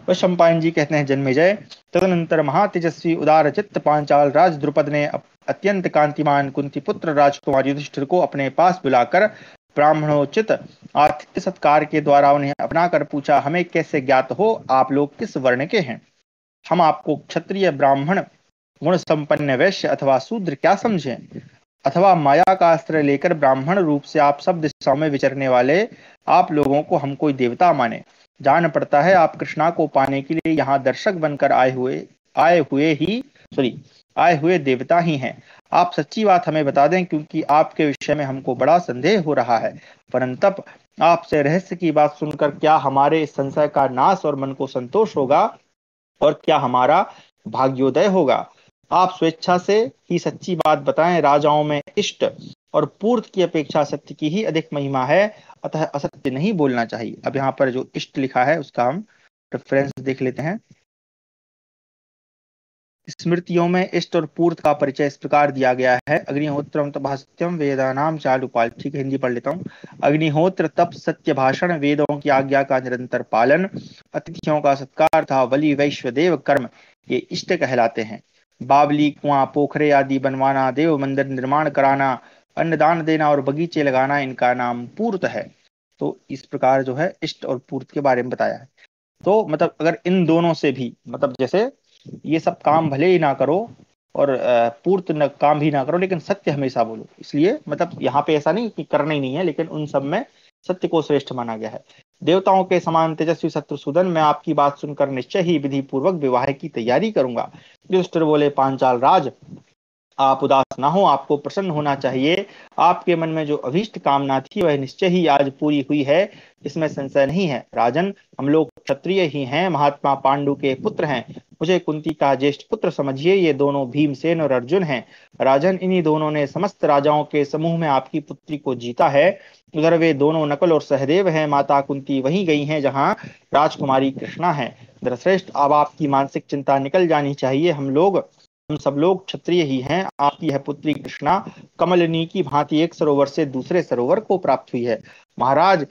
वैशंपायन जी कहते हैं, जन्मेजय, तदनंतर महातेजस्वी उदार चित्त पांचाल राज द्रुपद ने अत्यंत कांतिमान कुंती पुत्र राजकुमार युधिष्ठिर को अपने पास बुलाकर ब्राह्मणोचित आतिथ्य सत्कार के द्वारा उन्हें अपनाकर पूछा, हमें कैसे ज्ञात हो, आप लोग किस वर्ण के हैं? हम आपको क्षत्रिय, ब्राह्मण, गुण संपन्न, वैश्य अथवा शूद्र क्या समझें? अथवा माया का आश्रय लेकर ब्राह्मण रूप से आप सब दिशाओं में विचरने वाले आप लोगों को हम कोई देवता माने? जान पड़ता है आप कृष्णा को पाने के लिए यहाँ दर्शक बनकर आए हुए देवता ही हैं। आप सच्ची बात हमें बता दें, क्योंकि आपके विषय में हमको बड़ा संदेह हो रहा है। परंतप आपसे रहस्य की बात सुनकर क्या हमारे इस संशय का नाश और मन को संतोष होगा, और क्या हमारा भाग्योदय होगा? आप स्वेच्छा से ही सच्ची बात बताएं। राजाओं में इष्ट और पूर्त की अपेक्षा सत्य की ही अधिक महिमा है, अतः असत्य नहीं बोलना चाहिए। अब यहाँ पर जो इष्ट लिखा है उसका हम रेफरेंस देख लेते हैं। स्मृतियों में इष्ट और पूर्त का परिचय इस प्रकार दिया गया है। अग्निहोत्रम तपः सत्यम वेदानाम चालुपाल। ठीक है, हिंदी पढ़ लेता हूँ। अग्निहोत्र, तप, सत्य भाषण, वेदों की आज्ञा का निरंतर पालन, अतिथियों का सत्कार था बलि वैश्व देव कर्म, ये इष्ट कहलाते हैं। बावली, कुआं, पोखरे आदि बनवाना, देव मंदिर निर्माण कराना, अन्नदान देना और बगीचे लगाना, इनका नाम पूर्त है। तो इस प्रकार जो है इष्ट और पूर्त के बारे में बताया है। तो मतलब अगर इन दोनों से भी, मतलब जैसे ये सब काम भले ही ना करो और पूर्त काम भी ना करो, लेकिन सत्य हमेशा बोलो। इसलिए मतलब यहाँ पे ऐसा नहीं कि करना ही नहीं है, लेकिन उन सब में सत्य को श्रेष्ठ माना गया है। देवताओं के समान तेजस्वी शत्रुसूदन, मैं आपकी बात सुनकर निश्चय ही विधि पूर्वक विवाह की तैयारी करूंगा। युधिष्ठिर बोले, पांचाल राज, आप उदास ना हो, आपको प्रसन्न होना चाहिए। आपके मन में जो अभीष्ट कामना थी वह निश्चय ही आज पूरी हुई है, इसमें संशय नहीं है। राजन, हम लोग क्षत्रिय ही हैं, महात्मा पांडु के पुत्र हैं। मुझे कुंती का ज्येष्ठ पुत्र समझिए। ये दोनों भीमसेन और अर्जुन हैं। राजन, इन्हीं दोनों ने समस्त राजाओं के समूह में आपकी पुत्री को जीता है। उधर वे दोनों नकुल और सहदेव हैं। माता कुंती वहीं गई हैं जहां राजकुमारी कृष्णा है। श्रेष्ठ, अब आपकी मानसिक चिंता निकल जानी चाहिए। हम सब लोग क्षत्रिय ही हैं। आपकी यह पुत्री कृष्णा कमलिनी की भांति एक सरोवर से दूसरे सरोवर को प्राप्त हुई है। महाराज,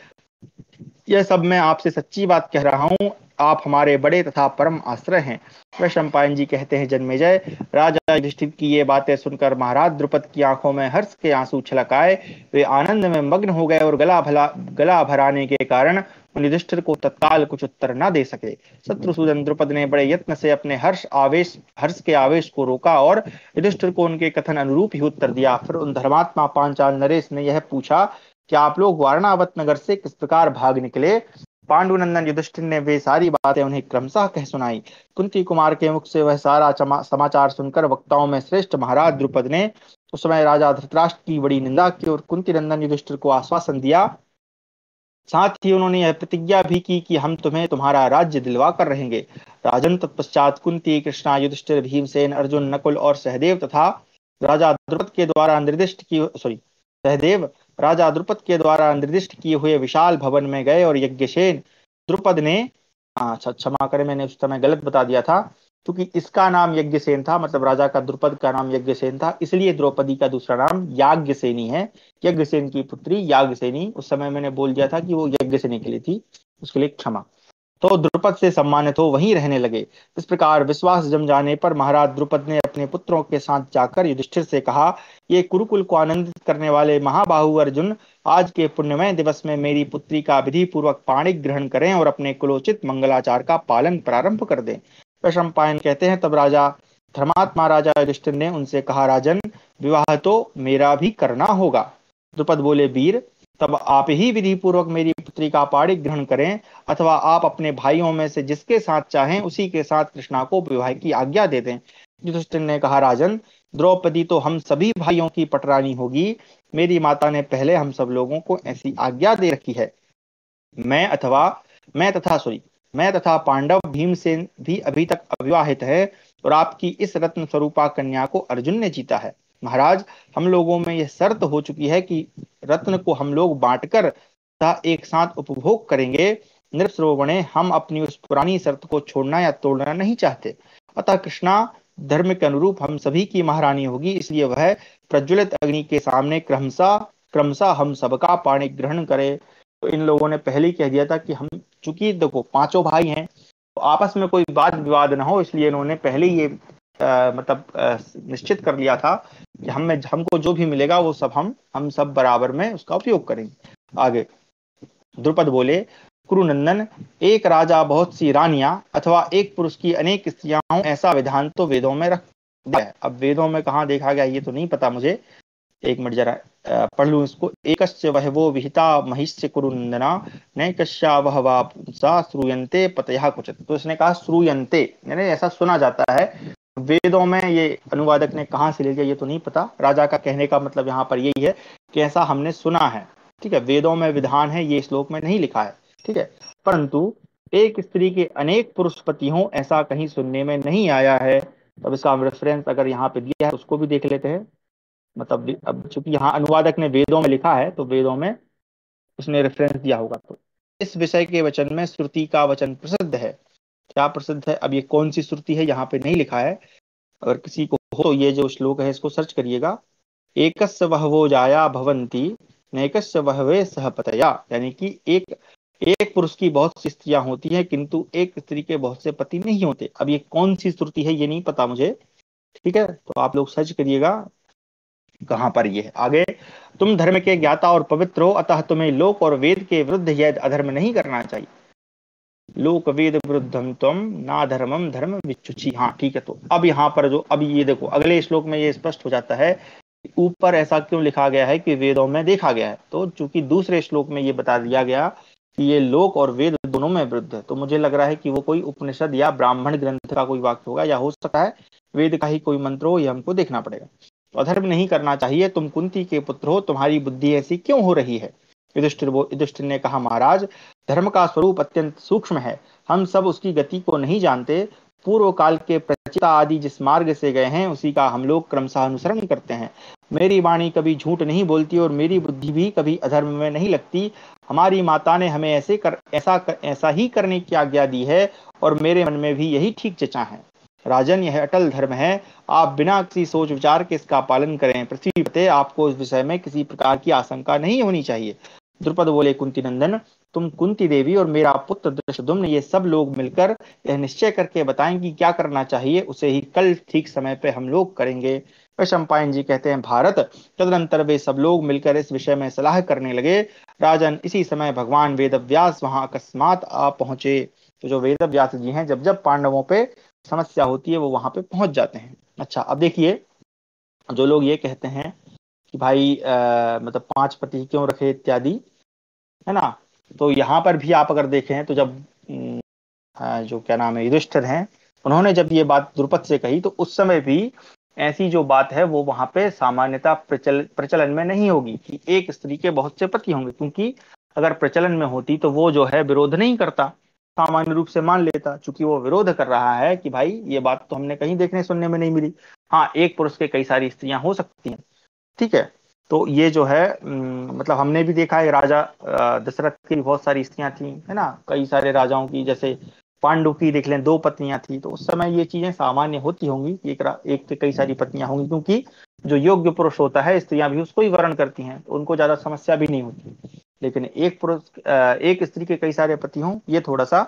यह सब मैं आपसे सच्ची बात कह रहा हूँ। आप हमारे बड़े तथा परम आश्रय हैं। वैशंपायन जी कहते हैं, जन्मेजय, राजा युधिष्ठिर की ये बातें सुनकर महाराज द्रुपद की आंखों में हर्ष के आंसू छलक आए। वे आनंद में मग्न हो गए और गला भराने के कारण युधिष्ठिर को तत्काल कुछ उत्तर न दे सके। शत्रुसूदन द्रुपद ने बड़े यत्न से अपने हर्ष के आवेश को रोका और युधिष्ठिर को उनके कथन अनुरूप ही उत्तर दिया। फिर उन धर्मात्मा पांचाल नरेश ने यह पूछा कि आप लोग वारणावत नगर से किस प्रकार भाग निकले। पांडुनंदन युधिष्ठिर ने वे सारी बातें उन्हें क्रमशः कह सुनाई। कुंती कुमार के मुख से वह सारा समाचार सुनकर वक्ताओं में श्रेष्ठ महाराज द्रुपद ने उस समय राजा धृतराष्ट्र की बड़ी निंदा की और कुंती नंदन युधिष्ठिर को आश्वासन दिया। साथ ही उन्होंने यह प्रतिज्ञा भी की कि हम तुम्हें तुम्हारा राज्य दिलवा कर रहेंगे। राजन तत्पश्चात कुंती, कृष्णा, युधिष्ठिर, भीमसेन, अर्जुन, नकुल और सहदेव तथा राजा द्रुपद के द्वारा निर्दिष्ट किए हुए विशाल भवन में गए और यज्ञसेन द्रुपद ने, अच्छा क्षमा करें मैंने उस समय गलत बता दिया था, क्योंकि इसका नाम यज्ञसेन था, मतलब राजा का द्रुपद का नाम यज्ञसेन था, इसलिए द्रौपदी का दूसरा नाम याज्ञसेनी है। यज्ञसेन की पुत्री याज्ञसेनी, उस समय मैंने बोल दिया था कि वो यज्ञसेनी के लिए थी, उसके लिए क्षमा। तो द्रुपद से सम्मानित हो वहीं रहने लगे। इस प्रकार विश्वास जम जाने पर महाराज द्रुपद ने अपने पुत्रों के साथ जाकर युधिष्ठिर से कहा, ये कुरुकुल को आनंदित करने वाले महाबाहु अर्जुन, आज के पुण्यमय दिवस में मेरी पुत्री का विधि पूर्वक पाणिक ग्रहण करें और अपने कुलोचित मंगलाचार का पालन प्रारंभ कर दें। वैशंपायन कहते हैं, तब धर्मात्मा राजा युधिष्ठिर ने उनसे कहा, राजन, विवाह तो मेरा भी करना होगा। द्रुपद बोले, वीर, तब आप ही विधि पूर्वक मेरी पुत्री का पाणिक ग्रहण करें, अथवा आप अपने भाइयों में से जिसके साथ चाहें उसी के साथ कृष्णा को विवाह की आज्ञा दे दें। युधिष्ठिर ने कहा, राजन, द्रौपदी तो हम सभी भाइयों की पटरानी होगी। मेरी माता ने पहले हम सब लोगों को ऐसी आज्ञा दे रखी है। मैं तथा पांडव भीमसेन भी अभी तक अविवाहित है और आपकी इस रत्न स्वरूपा कन्या को अर्जुन ने जीता है। महाराज, हम लोगों में यह शर्त हो चुकी है कि रत्न को हम लोग बांटकर तथा एक साथ उपभोग करेंगे। नृपश्रोवणे, हम अपनी उस पुरानी शर्त को छोड़ना या तोड़ना नहीं चाहते। अतः कृष्णा धर्म के अनुरूप हम सभी की महारानी होगी, इसलिए वह प्रज्वलित अग्नि के सामने क्रमशः हम सबका पाणी ग्रहण करे। तो इन लोगों ने पहले ही कह दिया था कि हम, चूंकि देखो पांचों भाई हैं तो आपस में कोई वाद विवाद ना हो, इसलिए इन्होंने पहले ही ये निश्चित कर लिया था कि हमको जो भी मिलेगा वो सब हम सब बराबर में उसका उपयोग करेंगे। आगे द्रुपद बोले, कुरुनंदन, एक राजा बहुत सी रानियां अथवा एक पुरुष की अनेक स्त्रियां हों, ऐसा विधान तो वेदों में रख दिया है। अब वेदों में कहाँ देखा गया ये तो नहीं पता मुझे, एक मिनट जरा पढ़ लूं इसको। एकस्य वहवो विहिता महिष्य कुरुनंदना नैकस्या वहवा पुंसा श्रूयन्ते पतयः क्वचित्। तो इसने कहा श्रूयन्ते, यानी ऐसा सुना जाता है। वेदों में ये अनुवादक ने कहाँ से ले लिया ये तो नहीं पता। राजा का कहने का मतलब यहाँ पर यही है कि ऐसा हमने सुना है, ठीक है। वेदों में विधान है, ये श्लोक में नहीं लिखा है, ठीक है। परंतु एक स्त्री के अनेक पुरुष पति हों, ऐसा कहीं सुनने में नहीं आया है। अब इसका रेफरेंस अगर यहाँ पे दिया है उसको भी देख लेते हैं। मतलब अब चूंकि यहाँ अनुवादक ने वेदों में लिखा है तो वेदों में उसने रेफरेंस दिया होगा। तो इस विषय के वचन में श्रुति का वचन प्रसिद्ध है। क्या प्रसिद्ध है, अब ये कौन सी श्रुति है यहाँ पे नहीं लिखा है। अगर किसी को हो तो ये जो श्लोक है इसको सर्च करिएगा। एकस्य वहवो जाया भवन्ति नैकस्य वहवे सहपतया, यानी कि एक पुरुष की बहुत सी स्त्रियां होती हैं किंतु एक स्त्री के बहुत से पति नहीं होते। अब ये कौन सी श्रुति है ये नहीं पता मुझे, ठीक है। तो आप लोग सर्च करिएगा कहां पर ये है। आगे, तुम धर्म के ज्ञाता और पवित्र हो, अतः तुम्हें लोक और वेद के विरुद्ध यह अधर्म नहीं करना चाहिए। लोक वेद विरुद्धम तुम ना धर्मम धर्म विच्युचि। हाँ ठीक है। तो अब यहाँ पर जो अब ये देखो अगले श्लोक में ये स्पष्ट हो जाता है ऊपर ऐसा क्यों लिखा गया है कि वेदों में देखा गया है। तो चूंकि दूसरे श्लोक में ये बता दिया गया कि ये लोक और वेद दोनों में विरुद्ध है, तो मुझे लग रहा है कि वो कोई उपनिषद या ब्राह्मण ग्रंथ का कोई वाक्य होगा, या हो सकता है वेद का ही कोई मंत्र हो, ये हमको देखना पड़ेगा। अधर्म नहीं करना चाहिए। तुम कुंती के पुत्र हो, तुम्हारी बुद्धि ऐसी क्यों हो रही है। युधिष्ठिर ने कहा, महाराज, धर्म का स्वरूप अत्यंत सूक्ष्म है, हम सब उसकी गति को नहीं जानते। पूर्व काल के प्रचेता आदि जिस मार्ग से गए हैं उसी का हम लोग क्रमशः अनुसरण करते हैं। मेरी वाणी कभी झूठ नहीं बोलती और मेरी बुद्धि भी कभी अधर्म में नहीं लगती। हमारी माता ने हमें ऐसा ही करने की आज्ञा दी है और मेरे मन में भी यही ठीक जचा है। राजन, यह अटल धर्म है, आप बिना किसी सोच विचार के इसका पालन करें। पृथ्वी पे आपको इस विषय में किसी प्रकार की आशंका नहीं होनी चाहिए। द्रुपद बोले कुंती नंदन, तुम कुंती देवी और मेरा पुत्र धृष्टद्युम्न ये सब लोग मिलकर यह निश्चय करके बताएं कि क्या करना चाहिए, उसे ही कल ठीक समय पे हम लोग करेंगे। वैशंपायन जी कहते हैं भारत, तदनंतर वे सब लोग मिलकर इस विषय में सलाह करने लगे। राजन, इसी समय भगवान वेदव्यास वहां अकस्मात आ पहुंचे। तो जो वेदव्यास जी हैं, जब जब पांडवों पे समस्या होती है वो वहां पे पहुंच जाते हैं। अच्छा, अब देखिए, जो लोग ये कहते हैं कि भाई मतलब 5 पति क्यों रखे इत्यादि, है ना, तो यहाँ पर भी आप अगर देखें तो जब जो क्या नाम है युधिष्ठिर हैं, उन्होंने जब ये बात द्रुपद से कही तो उस समय भी ऐसी जो बात है वो वहां पे सामान्यता प्रचलन में नहीं होगी कि एक स्त्री के बहुत से पति होंगे, क्योंकि अगर प्रचलन में होती तो वो जो है विरोध नहीं करता, सामान्य रूप से मान लेता। चूंकि वो विरोध कर रहा है कि भाई ये बात तो हमने कहीं देखने सुनने में नहीं मिली। हाँ, एक पुरुष के कई सारी स्त्रियां हो सकती हैं, ठीक है। तो ये जो है मतलब हमने भी देखा है, राजा दशरथ की भी बहुत सारी स्त्रियां थी, है ना, कई सारे राजाओं की, जैसे पांडु की देख लें 2 पत्नियां थी। तो उस समय ये चीजें सामान्य होती होंगी कि एक से कई सारी पत्नियां होंगी, क्योंकि जो योग्य पुरुष होता है स्त्रियां भी उसको ही वर्ण करती हैं, तो उनको ज्यादा समस्या भी नहीं होती। लेकिन एक पुरुष एक स्त्री के कई सारे पति हों, ये थोड़ा सा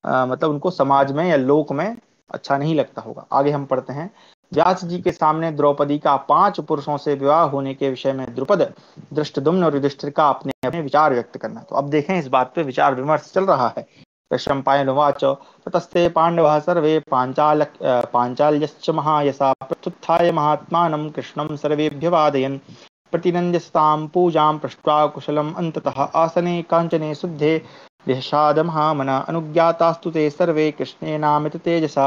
मतलब उनको समाज में या लोक में अच्छा नहीं लगता होगा। आगे हम पढ़ते हैं। व्यास जी के सामने द्रौपदी का 5 पुरुषों से विवाह होने के विषय में द्रुपद, धृष्टद्युम्न और युधिष्ठिर का अपने अपने विचार व्यक्त करना। तो अब देखें, इस बात पे विचार विमर्श चल रहा है। वैशंपायनुवाच, ततस्ते पांडवः सर्वे पांचाल्यश्च महायशा प्रत्युत्थाय महात्मानं कृष्णं सर्वेभ्य वादयन् प्रतिनन्द्यस्तां पूजां पृष्ट्वा कुशलम् अन्ततः आसने काञ्चने शुद्धे विहषाद महामना अनुज्ञातास्तु ते सर्वे कृष्णेनामित तेजसा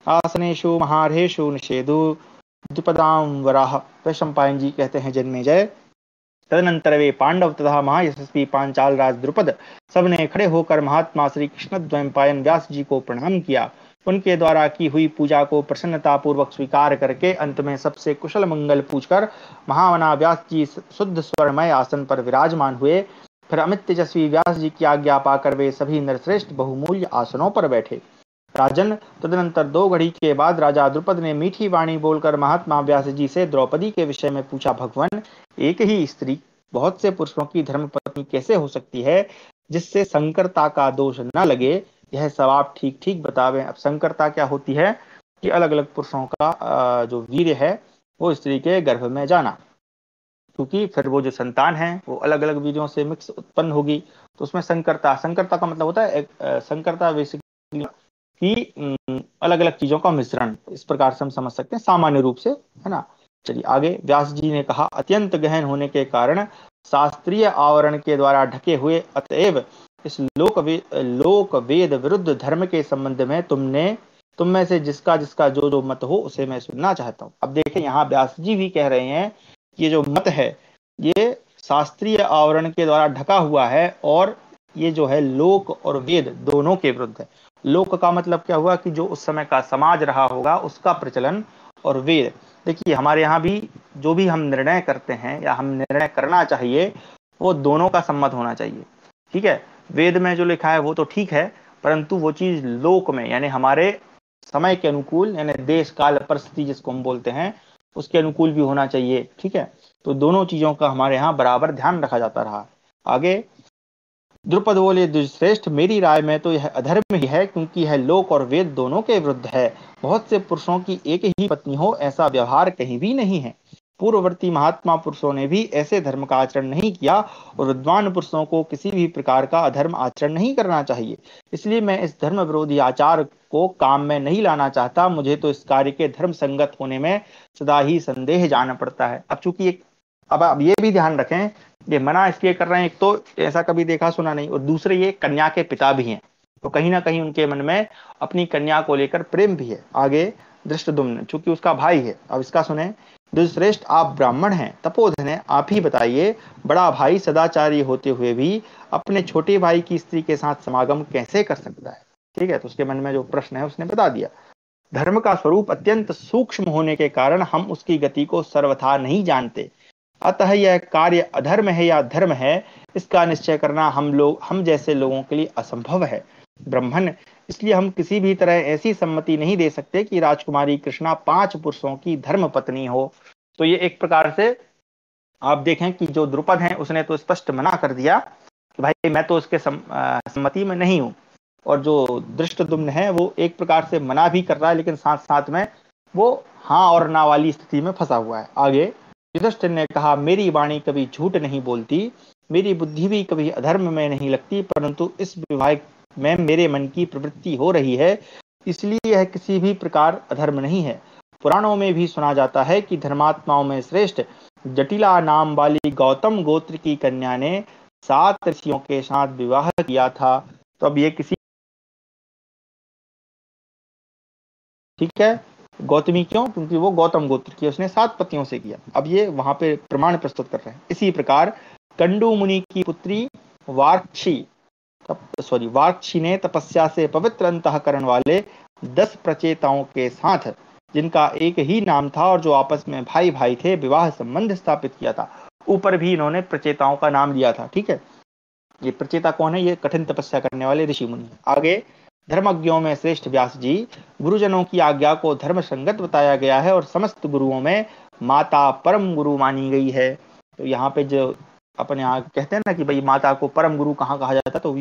आसनेषु महारहेषु निषेधु द्विपदां वराह। वैशंपायन जी कहते हैं, जन्मेजय, तदनंतर वे पांडव तथा महायशस्वी पांचाल राज द्रुपद सबने खड़े होकर महात्मा श्री कृष्ण द्वैपायन व्यास जी को प्रणाम किया। उनके द्वारा की हुई पूजा को प्रसन्नता पूर्वक स्वीकार करके अंत में सबसे कुशल मंगल पूछकर महामना व्यास जी शुद्ध स्वर्णमय आसन पर विराजमान हुए। फिर अमित तेजस्वी व्यास जी की आज्ञा पाकर वे सभी नरश्रेष्ठ बहुमूल्य आसनों पर बैठे। राजन, तदनंतर 2 घड़ी के बाद राजा द्रुपद ने मीठी वाणी बोलकर महात्मा व्यास जी से द्रौपदी के विषय में पूछा। भगवान, एक ही स्त्री बहुत से पुरुषों की धर्म पत्नी कैसे हो सकती है, जिससे संकरता का दोष न लगे? यह सब आप ठीक ठीक बतावें। अब संकरता क्या होती है कि अलग अलग पुरुषों का जो वीर्य है वो स्त्री के गर्भ में जाना, क्योंकि फिर वो जो संतान है वो अलग अलग वीर्यों से मिक्स उत्पन्न होगी, तो उसमें संकरता, संकरता का मतलब होता है संकरता बेसिकली कि अलग अलग चीजों का मिश्रण, इस प्रकार से हम समझ सकते हैं सामान्य रूप से, है ना। चलिए आगे, व्यास जी ने कहा, अत्यंत गहन होने के कारण शास्त्रीय आवरण के द्वारा ढके हुए, अतएव इस लोक वेद विरुद्ध धर्म के संबंध में तुम में से जिसका जिसका जो जो मत हो उसे मैं सुनना चाहता हूँ। अब देखें, यहाँ व्यास जी भी कह रहे हैं कि ये जो मत है ये शास्त्रीय आवरण के द्वारा ढका हुआ है, और ये जो है लोक और वेद दोनों के विरुद्ध है। लोक का मतलब क्या हुआ कि जो उस समय का समाज रहा होगा उसका प्रचलन, और वेद, देखिए हमारे यहाँ भी जो भी हम निर्णय करते हैं या हम निर्णय करना चाहिए वो दोनों का सम्मत होना चाहिए, ठीक है। वेद में जो लिखा है वो तो ठीक है, परंतु वो चीज लोक में यानी हमारे समय के अनुकूल, यानी देश काल परिस्थिति जिसको हम बोलते हैं उसके अनुकूल भी होना चाहिए, ठीक है। तो दोनों चीजों का हमारे यहाँ बराबर ध्यान रखा जाता रहा। आगे द्रुपद बोले, दुष्श्रेष्ठ, मेरी राय में तो यह अधर्म ही है, क्योंकि यह लोक और वेद दोनों के विरुद्ध है। बहुत से पुरुषों की एक ही पत्नी हो ऐसा व्यवहार कहीं भी नहीं है। पूर्ववर्ती महात्मा पुरुषों ने भी ऐसे धर्म का आचरण नहीं किया, और विद्वान पुरुषों को किसी भी प्रकार का अधर्म आचरण नहीं करना चाहिए। इसलिए मैं इस धर्म विरोधी आचार को काम में नहीं लाना चाहता। मुझे तो इस कार्य के धर्म संगत होने में सदा ही संदेह जाना पड़ता है। अब चूंकि अब ये भी ध्यान रखें, ये मना इसलिए कर रहे हैं, एक तो ऐसा कभी देखा सुना नहीं, और दूसरे ये कन्या के पिता भी हैं, तो कहीं ना कहीं उनके मन में अपनी कन्या को लेकर प्रेम भी है। आगे धृष्टद्युम्न, चूंकि उसका भाई है, अब इसका सुने। दुष्श्रेष्ठ, आप ब्राह्मण हैं, तपोधन है, आप ही बताइए, बड़ा भाई सदाचारी होते हुए भी अपने छोटे भाई की स्त्री के साथ समागम कैसे कर सकता है? ठीक है, तो उसके मन में जो प्रश्न है उसने बता दिया। धर्म का स्वरूप अत्यंत सूक्ष्म होने के कारण हम उसकी गति को सर्वथा नहीं जानते, अतः यह कार्य अधर्म है या धर्म है इसका निश्चय करना हम जैसे लोगों के लिए असंभव है। ब्रह्मन, इसलिए हम किसी भी तरह ऐसी सम्मति नहीं दे सकते कि राजकुमारी कृष्णा 5 पुरुषों की धर्म पत्नी हो। तो ये एक प्रकार से आप देखें कि जो द्रुपद हैं उसने तो स्पष्ट मना कर दिया कि भाई मैं तो उसके सम्मति में नहीं हूँ। और जो धृष्टद्युम्न है वो एक प्रकार से मना भी कर रहा है, लेकिन साथ साथ में वो हाँ और ना वाली स्थिति में फंसा हुआ है। आगे युधिष्ठिर ने कहा, मेरी वाणी कभी झूठ नहीं बोलती, मेरी बुद्धि भी कभी अधर्म में नहीं लगती, परंतु इस विवाह में मेरे मन की प्रवृत्ति हो रही है, इसलिए यह किसी भी प्रकार अधर्म नहीं है। पुराणों में भी सुना जाता है कि धर्मात्माओं में श्रेष्ठ जटिला नाम वाली गौतम गोत्र की कन्या ने 7 ऋषियों के साथ विवाह किया था। तो अब ये किसी, ठीक है, गौतमी क्यों? क्योंकि वो गौतम गोत्र की, उसने 7 पतियों से किया। अब ये वहां पे प्रमाण प्रस्तुत कर रहे हैं। इसी प्रकार कंडू मुनि की पुत्री वार्क्षी वार्क्षी ने तपस्या से पवित्र अंतःकरण वाले 10 प्रचेताओं के साथ, जिनका एक ही नाम था और जो आपस में भाई भाई थे, विवाह संबंध स्थापित किया था। ऊपर भी इन्होंने प्रचेताओं का नाम लिया था, ठीक है। ये प्रचेता कौन है? ये कठिन तपस्या करने वाले ऋषि मुनि। आगे धर्मज्ञों में श्रेष्ठ व्यास जी, गुरुजनों की आज्ञा को धर्म संगत बताया गया है और समस्त गुरुओं में माता परम गुरु मानी गई है। तो यहाँ पे जो अपने यहाँ कहते हैं ना कि भाई माता को परम गुरु कहाँ कहा जाता है, तो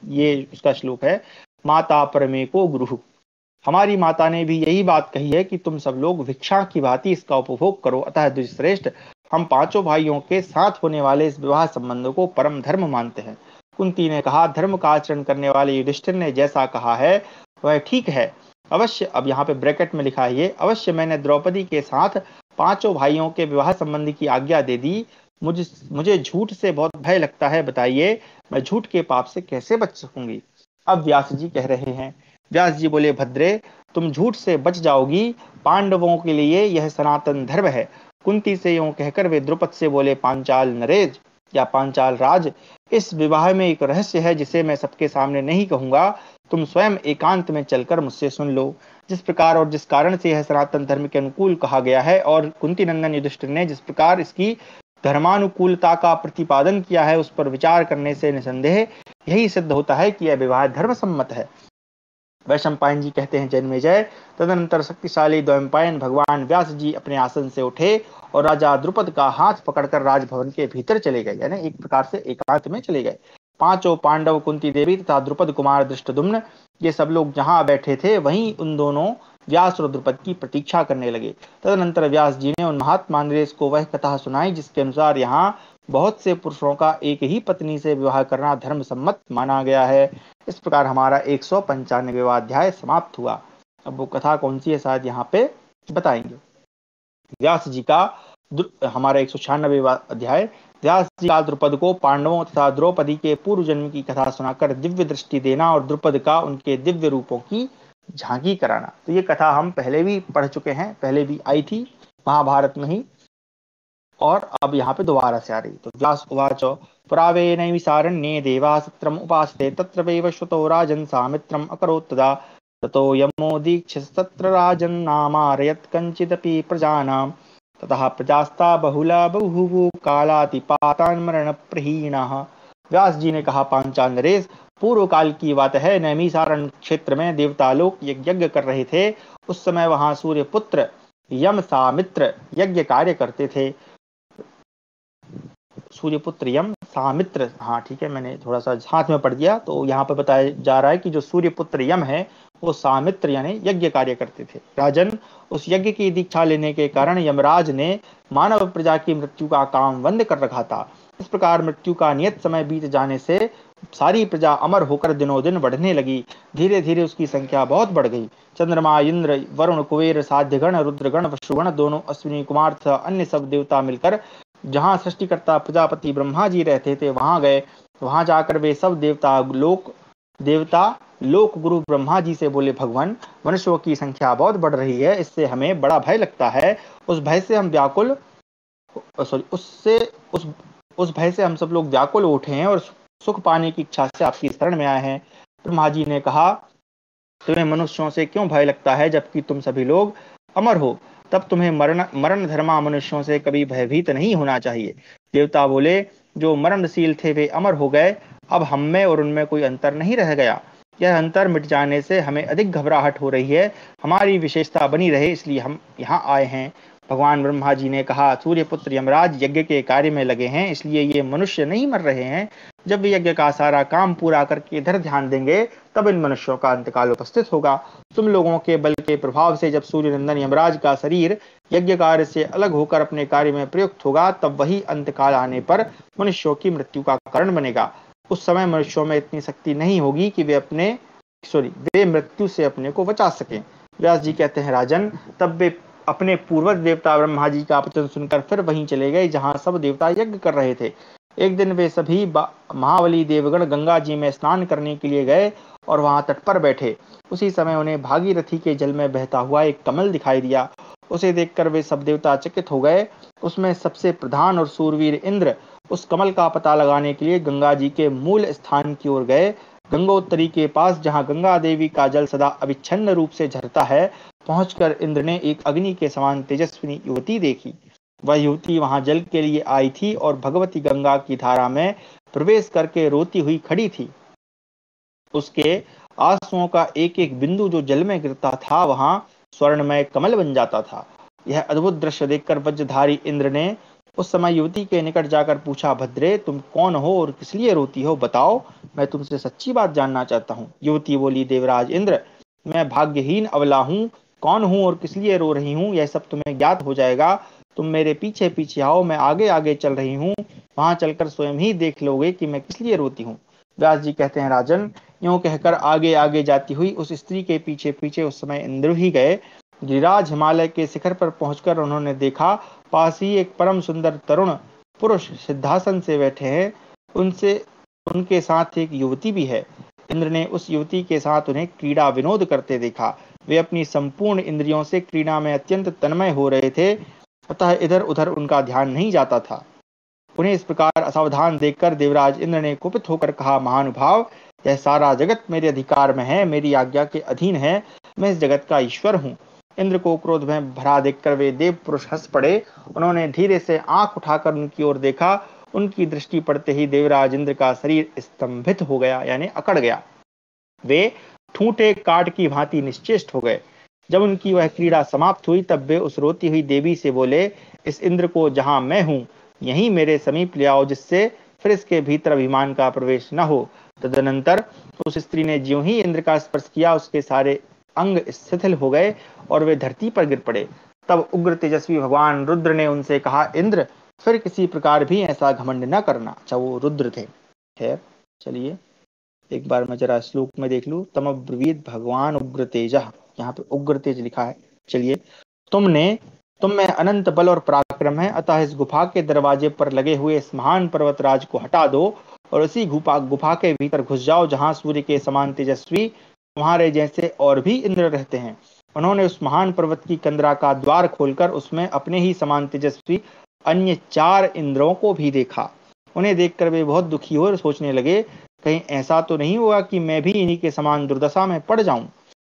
ये उसका श्लोक है, माता परमे को गुरु। हमारी माता ने भी यही बात कही है कि तुम सब लोग भिक्षा की भांति इसका उपभोग करो। अतः द्विश्रेष्ठ, हम पांचों भाइयों के साथ होने वाले इस विवाह संबंध को परम धर्म मानते हैं। कुंती ने कहा, धर्म का आचरण करने वाले युधिष्ठिर ने जैसा कहा है वह ठीक है। अवश्य, अब यहाँ पे ब्रैकेट में लिखा है ये, अवश्य मैंने द्रौपदी के साथ पांचों भाइयों के विवाह संबंधी की आज्ञा दे दी। मुझे झूठ से बहुत भय लगता है, बताइए मैं झूठ के पाप से कैसे बच सकूंगी। अब व्यास जी कह रहे हैं। व्यास जी बोले, भद्रे, तुम झूठ से बच जाओगी, पांडवों के लिए यह सनातन धर्म है। कुंती से यूं कहकर वे द्रुपद से बोले, पांचाल नरेश या पांचाल राज, इस विवाह में एक रहस्य है जिसे मैं सबके सामने नहीं कहूंगा, तुम स्वयं एकांत में चलकर मुझसे सुन लो। जिस प्रकार और जिस कारण से यह सनातन धर्म के अनुकूल कहा गया है और कुंती नंदन युधिष्ठिर ने जिस प्रकार इसकी धर्मानुकूलता का प्रतिपादन किया है, उस पर विचार करने से निसंदेह यही सिद्ध होता है कि यह विवाह धर्म सम्मत है। वैशंपायन जी कहते हैं, जन्मेजय, तदनंतर शक्तिशाली द्वैपायन भगवान व्यास जी अपने आसन से उठे और राजा द्रुपद का हाथ पकड़कर राजभवन के भीतर चले गए, यानी एक प्रकार से एकांत में चले गए। पांचों पांडव, कुंती देवी तथा द्रुपद कुमार धृष्टद्युम्न, ये सब लोग जहां बैठे थे वहीं उन दोनों व्यास और द्रुपद की प्रतीक्षा करने लगे। तदनंतर व्यास जी ने उन महात्मा नरेश को वह कथा सुनाई जिसके अनुसार यहाँ बहुत से पुरुषों का एक ही पत्नी से विवाह करना धर्म सम्मत माना गया है। इस प्रकार हमारा 195वां अध्याय समाप्त हुआ। अब वो कथा कौन सी है शायद यहाँ पे बताएंगे। व्यास जी का हमारा 196वां अध्याय, व्यास जी का द्रुपद को पांडवों तथा द्रौपदी के पूर्व जन्म की कथा सुनाकर दिव्य दृष्टि देना और द्रुपद का उनके दिव्य रूपों की झांकी कराना। तो ये कथा हम पहले भी पढ़ चुके हैं, पहले भी आई थी महाभारत में ही, और अब यहाँ पे दोबारा से आ रही। तो व्यास उवाच, पुरावे नैमिषारण्ये देवा सत्रम उपासते तत्र वैव श्रुतो राजन् सामित्रम् अकरोत् तदा ततो यमो दीक्षितत्र राजन्नामारयत् कञ्चिदपि प्रजानां ततः प्रजास्ता बहुला बहुभुः कालातिपातान् मरणप्रहीणाः। व्यास जी ने कहा, पांचाल नरेश, पूर्व काल की बात है, नैमिषारण्य क्षेत्र में देवता लोग यज्ञ कर रहे थे। उस समय वहां सूर्य पुत्र यम सामित्र यज्ञ कार्य करते थे। सूर्यपुत्र यम सामित्र, हाँ ठीक है, मैंने थोड़ा सा हाथ में पढ़ दिया। तो यहाँ पर बताया जा रहा है कि जो सूर्यपुत्र यम है वो सामित्र यानी यज्ञ कार्य करते थे। राजन, उस यज्ञ की दीक्षा लेने के कारण यमराज ने मानव प्रजा की मृत्यु का काम बंद कर रखा था। इस प्रकार मृत्यु का नियत समय बीत जाने से सारी प्रजा अमर होकर दिनों दिन बढ़ने लगी। धीरे धीरे उसकी संख्या बहुत बढ़ गई। चंद्रमा, इंद्र, वरुण, कुबेर, साध्यगण, रुद्रगण, वसुगण, दोनों अश्विनी कुमार तथा अन्य सब देवता मिलकर जहां सृष्टिकर्ता प्रजापति ब्रह्मा जी रहते थे वहां गए। वहां जाकर वे सब देवता लोक गुरु ब्रह्मा जी से बोले, भगवान, मनुष्यों की संख्या बहुत बढ़ रही है, इससे हमें बड़ा भय लगता है। उस भय से हम व्याकुल सॉरी उससे उस भय से हम सब लोग व्याकुल उठे हैं और सुख पाने की इच्छा से आपकी शरण में आए हैं। ब्रह्मा जी ने कहा, तुम्हें मनुष्यों से क्यों भय लगता है जबकि तुम सभी लोग अमर हो? तब तुम्हें मरण धर्मा मनुष्यों से कभी भयभीत नहीं होना चाहिए। देवता बोले, जो मरणशील थे वे अमर हो गए, अब हम में और उनमें कोई अंतर नहीं रह गया। यह अंतर मिट जाने से हमें अधिक घबराहट हो रही है। हमारी विशेषता बनी रहे इसलिए हम यहाँ आए हैं। भगवान ब्रह्मा जी ने कहा, सूर्यपुत्र यमराज यज्ञ के कार्य में लगे हैं, इसलिए ये मनुष्य नहीं मर रहे हैं। जब वे यज्ञ का सारा काम पूरा करके इधर ध्यान देंगे, तब इन मनुष्यों का अंतकाल उपस्थित होगा। तुम लोगों के बल के प्रभाव से जब सूर्य नंदन यमराज का शरीर यज्ञ कार्य से अलग होकर अपने कार्य में प्रयुक्त होगा, तब वही अंतकाल आने पर मनुष्यों की मृत्यु का कारण बनेगा। उस समय मनुष्यों में इतनी शक्ति नहीं होगी कि वे मृत्यु से अपने को बचा सकें। व्यास जी कहते हैं, राजन, तब वे अपने पूर्वज देवता ब्रह्मा जी का वचन सुनकर फिर वहीं चले गए जहां सब देवता यज्ञ कर रहे थे। एक दिन वे सभी महाबली देवगण गंगा जी में स्नान करने के लिए गए और वहां तट पर बैठे। उसी समय उन्हें भागीरथी के जल में बहता हुआ एक कमल दिखाई दिया। उसे देखकर वे सब देवता चकित हो गए। उसमें सबसे प्रधान और सूरवीर इंद्र उस कमल का पता लगाने के लिए गंगा जी के मूल स्थान की ओर गए। गंगोत्तरी के पास, जहां गंगा देवी का जल सदा अविच्छिन्न रूप से झरता है, पहुंचकर इंद्र ने एक अग्नि के समान तेजस्विनी युवती देखी। वह युवती वहां जल के लिए आई थी और भगवती गंगा की धारा में प्रवेश करके रोती हुई खड़ी थी। उसके आंसुओं का एक एक बिंदु जो जल में गिरता था, वहां स्वर्णमय कमल बन जाता था। यह अद्भुत दृश्य देखकर वज्रधारी इंद्र ने उस समय युवती के निकट जाकर पूछा, भद्रे, तुम कौन हो और किस लिए रोती हो? बताओ, मैं तुमसे सच्ची बात जानना चाहता हूँ। युवती बोली, देवराज इंद्र, मैं भाग्यहीन अबला हूँ। कौन हूँ और किस लिए रो रही हूँ, यह सब तुम्हें ज्ञात हो जाएगा। तुम मेरे पीछे पीछे आओ, मैं आगे आगे चल रही हूँ। वहां चलकर स्वयं ही देख लोगे कि मैं किस लिए रोती हूँ। व्यास जी कहते हैं, राजन, यूं कहकर आगे आगे जाती हुई उस स्त्री के पीछे पीछे उस समय इंद्र ही गए। गिरिराज हिमालय के शिखर पर पहुंचकर उन्होंने देखा, पास ही एक परम सुंदर तरुण पुरुष सिद्धासन से बैठे हैं। उनसे उनके साथ एक युवती भी है। इंद्र ने उस युवती के साथ उन्हें क्रीड़ा विनोद करते देखा। वे अपनी संपूर्ण इंद्रियों से क्रीड़ा में अत्यंत तन्मय हो रहे थे, अतः इधर उधर उनका ध्यान नहीं जाता था। उन्हें इस प्रकार असावधान देखकर देवराज इंद्र ने कुपित होकर कहा, महानुभाव, यह सारा जगत मेरे अधिकार में है, मेरी आज्ञा के अधीन है। मैं इस जगत का ईश्वर हूँ। इंद्र को क्रोध में भरा देखकर वे देव पुरुष हंस पड़े। उन्होंने धीरे से आंख उठाकर उनकी ओर देखा। उनकी दृष्टि पड़ते ही देवराज इंद्र का शरीर स्तंभित हो गया, यानी अकड़ गया। वे ठूंठे काट की भांति निश्चेष्ट हो गए। जब उनकी वह क्रीड़ा समाप्त हुई, तब वे उस रोती हुई देवी से बोले, इस इंद्र को जहां मैं हूं यहीं मेरे समीप ले आओ, जिससे फिर इसके भीतर अभिमान का प्रवेश न हो। तदनंतर उस स्त्री ने ज्यों ही इंद्र का स्पर्श किया, उसके सारे अंग शिथिल हो गए और वे धरती पर गिर पड़े। तब उग्र तेजस्वी भगवान रुद्र ने उनसे कहा, इंद्र, फिर किसी प्रकार भी ऐसा घमंड न करना। अच्छा, वो रुद्र थे। खैर, चलिए एक बार मैं जरा श्लोक में देख लूं। तमब्रवीत भगवान उग्र तेज, यहाँ पे उग्र तेज लिखा है। चलिए, तुम में अनंत बल और पराक्रम है, अतः इस गुफा के दरवाजे पर लगे हुए इस महान पर्वतराज को हटा दो और उसी गुफा के भीतर घुस जाओ, जहां सूर्य के समान तेजस्वी तुम्हारे जैसे और भी इंद्र रहते हैं। उन्होंने उस महान पर्वत की कंदरा का द्वार खोलकर उसमें अपने ही समान तेजस्वी अन्य 4 इंद्रों को भी देखा। उन्हें देखकर वे बहुत दुखी हो और सोचने लगे, कहीं ऐसा तो नहीं होगा कि मैं भी इन्हीं के समान दुर्दशा में पड़ जाऊं।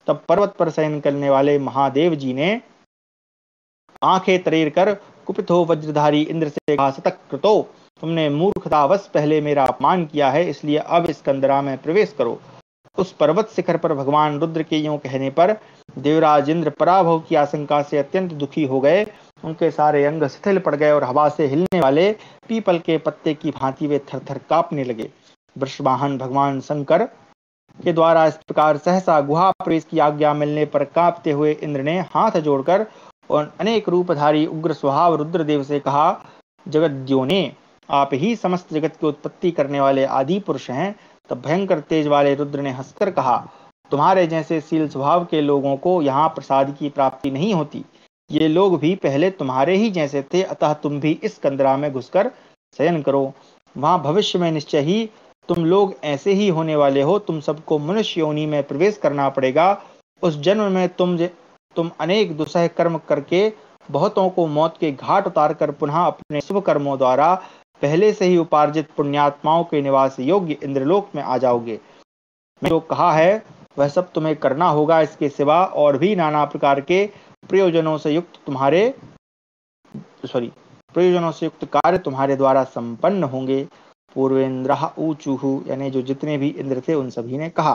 तब पर्वत पर शयन करने वाले महादेव जी ने आंखें तरेर कर कुपित हो वज्रधारी इंद्र से कहा, सतत कृतो, तुमने मूर्खतावश पहले मेरा अपमान किया है, इसलिए अब इस कंदरा में प्रवेश करो। उस पर्वत शिखर पर भगवान रुद्र के यूं कहने पर देवराज इंद्र पराभव की आशंका से अत्यंत दुखी हो गए। उनके सारे अंग शिथिल पड़ गए और हवा से हिलने वाले पीपल के पत्ते की भांति वे थर थर कांपने लगे। वृषवाहन भगवान शंकर के द्वारा इस प्रकार सहसा गुहा प्रवेश की आज्ञा मिलने पर कांपते हुए इंद्र ने हाथ जोड़कर और अनेक रूपधारी उग्र स्वभाव रुद्रदेव से कहा, जगद्योने, आप ही समस्त जगत की उत्पत्ति करने वाले आदि पुरुष हैं। तब भयंकर तेज वाले रुद्र ने हंसकर कहा, तुम्हारे जैसे शील स्वभाव के लोगों को यहाँ प्रसाद की प्राप्ति नहीं होती। ये लोग भी पहले तुम्हारे ही जैसे थे, अतः तुम भी इस कंदरा में घुसकर शयन करो। वहां भविष्य में निश्चय ही तुम लोग ऐसे ही होने वाले हो। तुम सबको मनुष्य योनि में प्रवेश करना पड़ेगा। उस जन्म में तुम अनेक दुसह कर्म करके बहुतों को मौत के घाट उतार कर पुनः अपने शुभ कर्मों द्वारा पहले से ही उपार्जित पुण्यात्माओं के निवास योग्य इंद्रलोक में आ जाओगे। मैं जो कहा है वह सब तुम्हें करना होगा। इसके सिवा और भी नाना प्रकार के प्रयोजनों से युक्त कार्य तुम्हारे द्वारा संपन्न होंगे। पूर्वेन्द्र ऊचुहु, यानी जो जितने भी इंद्र थे उन सभी ने कहा।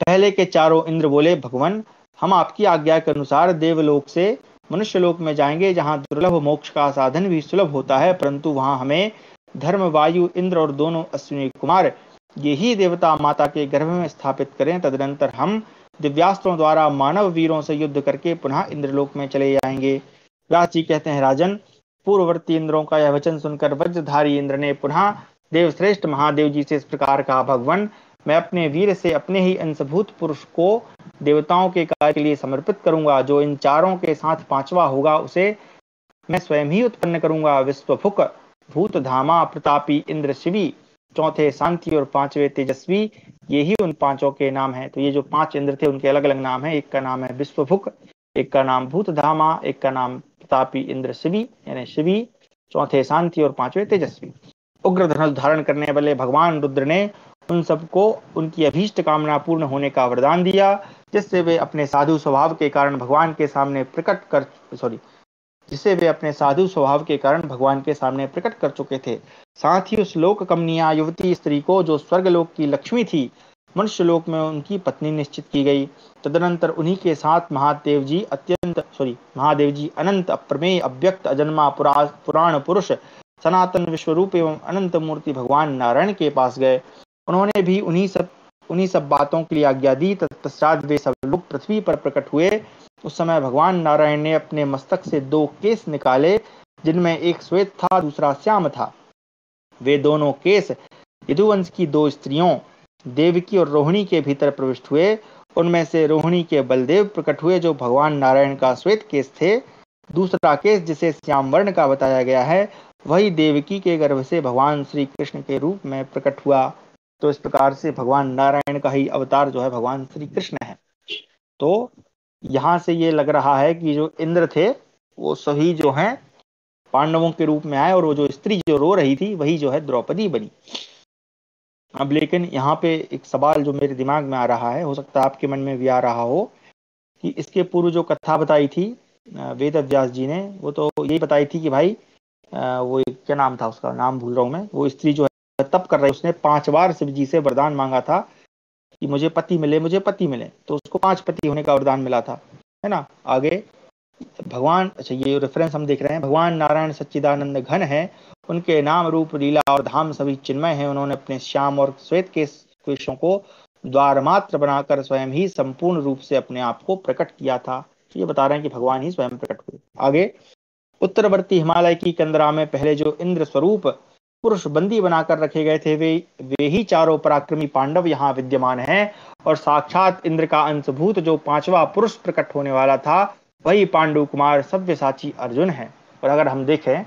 पहले के चारों इंद्र बोले, भगवान, हम आपकी आज्ञा के अनुसार देवलोक से मनुष्य लोक में जाएंगे, जहाँ दुर्लभ मोक्ष का साधन भी सुलभ होता है, परंतु वहां हमें धर्म, वायु, इंद्र और दोनों अश्विनी कुमार ये ही देवता माता के गर्भ में स्थापित करें। तदनंतर हम दिव्यास्त्रों द्वारा मानव वीरों से युद्ध करके पुनः इंद्रलोक में चले जाएंगे। व्यास जी कहते हैं, राजन, पूर्ववर्ती इंद्रों का यह वचन सुनकर वज्रधारी इंद्र ने पुनः देवश्रेष्ठ महादेव जी से इस प्रकार कहा, भगवान, मैं अपने वीर से अपने ही अंशभूत पुरुष को देवताओं के कार्य के लिए समर्पित करूंगा। जो इन चारों के साथ पांचवा होगा उसे मैं स्वयं ही उत्पन्न करूंगा। विश्वभुक, भूतधामा, प्रतापी, इंद्र शिवी, चौथे शांति और पांचवे तेजस्वी, ये ही उन पांचों के नाम हैं। तो ये जो पांच इंद्र थे उनके अलग अलग नाम हैं। एक का नाम है विश्वभुक, एक का नाम भूतधामा, एक का नाम प्रतापी इंद्र शिवी यानी शिवी, चौथे शांति और पांचवे तेजस्वी। उग्र धनुष धारण करने वाले भगवान रुद्र ने उन सबको उनकी अभीष्ट कामना पूर्ण होने का वरदान दिया, जिससे वे अपने साधु स्वभाव के कारण भगवान के सामने प्रकट कर चुके थे। साथ ही उस लोक कमनीय युवती स्त्री को, जो स्वर्गलोक की लक्ष्मी थी, मनुष्य लोक में उनकी पत्नी निश्चित की गई। तदनंतर उन्हीं के साथ महादेव जी अनंत, अप्रमेय, अव्यक्त, अजन्मा, पुराण पुरुष, सनातन विश्वरूप एवं अनंत मूर्ति भगवान नारायण के पास गए। उन्होंने भी उन्हीं सब बातों के लिए आज्ञा दी। तत्पश्चात वे सब लोग पृथ्वी पर प्रकट हुए। उस समय भगवान नारायण ने अपने मस्तक से दो केस निकाले, जिनमें एक श्वेत था, दूसरा श्याम था। वे दोनों केस यदुवंश की दो स्त्रियों देवकी और रोहिणी के भीतर प्रविष्ट हुए। उनमें से रोहिणी के बलदेव प्रकट हुए, जो भगवान नारायण का श्वेत केस थे। दूसरा केस, जिसे श्याम वर्ण का बताया गया है, वही देवकी के गर्भ से भगवान श्री कृष्ण के रूप में प्रकट हुआ। तो इस प्रकार से भगवान नारायण का ही अवतार जो है भगवान श्री कृष्ण है। तो यहाँ से ये लग रहा है कि जो इंद्र थे वो सही जो हैं पांडवों के रूप में आए, और वो जो स्त्री जो रो रही थी वही जो है द्रौपदी बनी। अब लेकिन यहाँ पे एक सवाल जो मेरे दिमाग में आ रहा है, हो सकता है आपके मन में भी आ रहा हो, कि इसके पूर्व जो कथा बताई थी वेद व्यास जी ने, वो तो यही बताई थी कि भाई वो क्या नाम था उसका, नाम भूल रहा हूँ मैं, वो स्त्री जो है तप कर रही, उसने 5 बार शिव जी से वरदान मांगा था कि मुझे पति मिले, मुझे पति मिले, तो उसको 5 पति होने का वरदान मिला था, है ना। आगे भगवान, अच्छा ये रेफरेंस हम देख रहे हैं, भगवान नारायण सच्चिदानंद घन है, उनके नाम रूप लीला और धाम सभी चिन्मय हैं। उन्होंने अपने श्याम और श्वेत के केशों को द्वार मात्र बनाकर स्वयं ही संपूर्ण रूप से अपने आप को प्रकट किया था। तो ये बता रहे हैं कि भगवान ही स्वयं प्रकट हुए। आगे, उत्तरवर्ती हिमालय की कंदरा में पहले जो इंद्र स्वरूप पुरुष बंदी बनाकर रखे गए थे, वे ही चारों पराक्रमी पांडव यहाँ विद्यमान हैं, और साक्षात इंद्र का अंशभूत जो 5वां पुरुष प्रकट होने वाला था, वही पांडु कुमार सव्यसाची अर्जुन है। और अगर हम देखें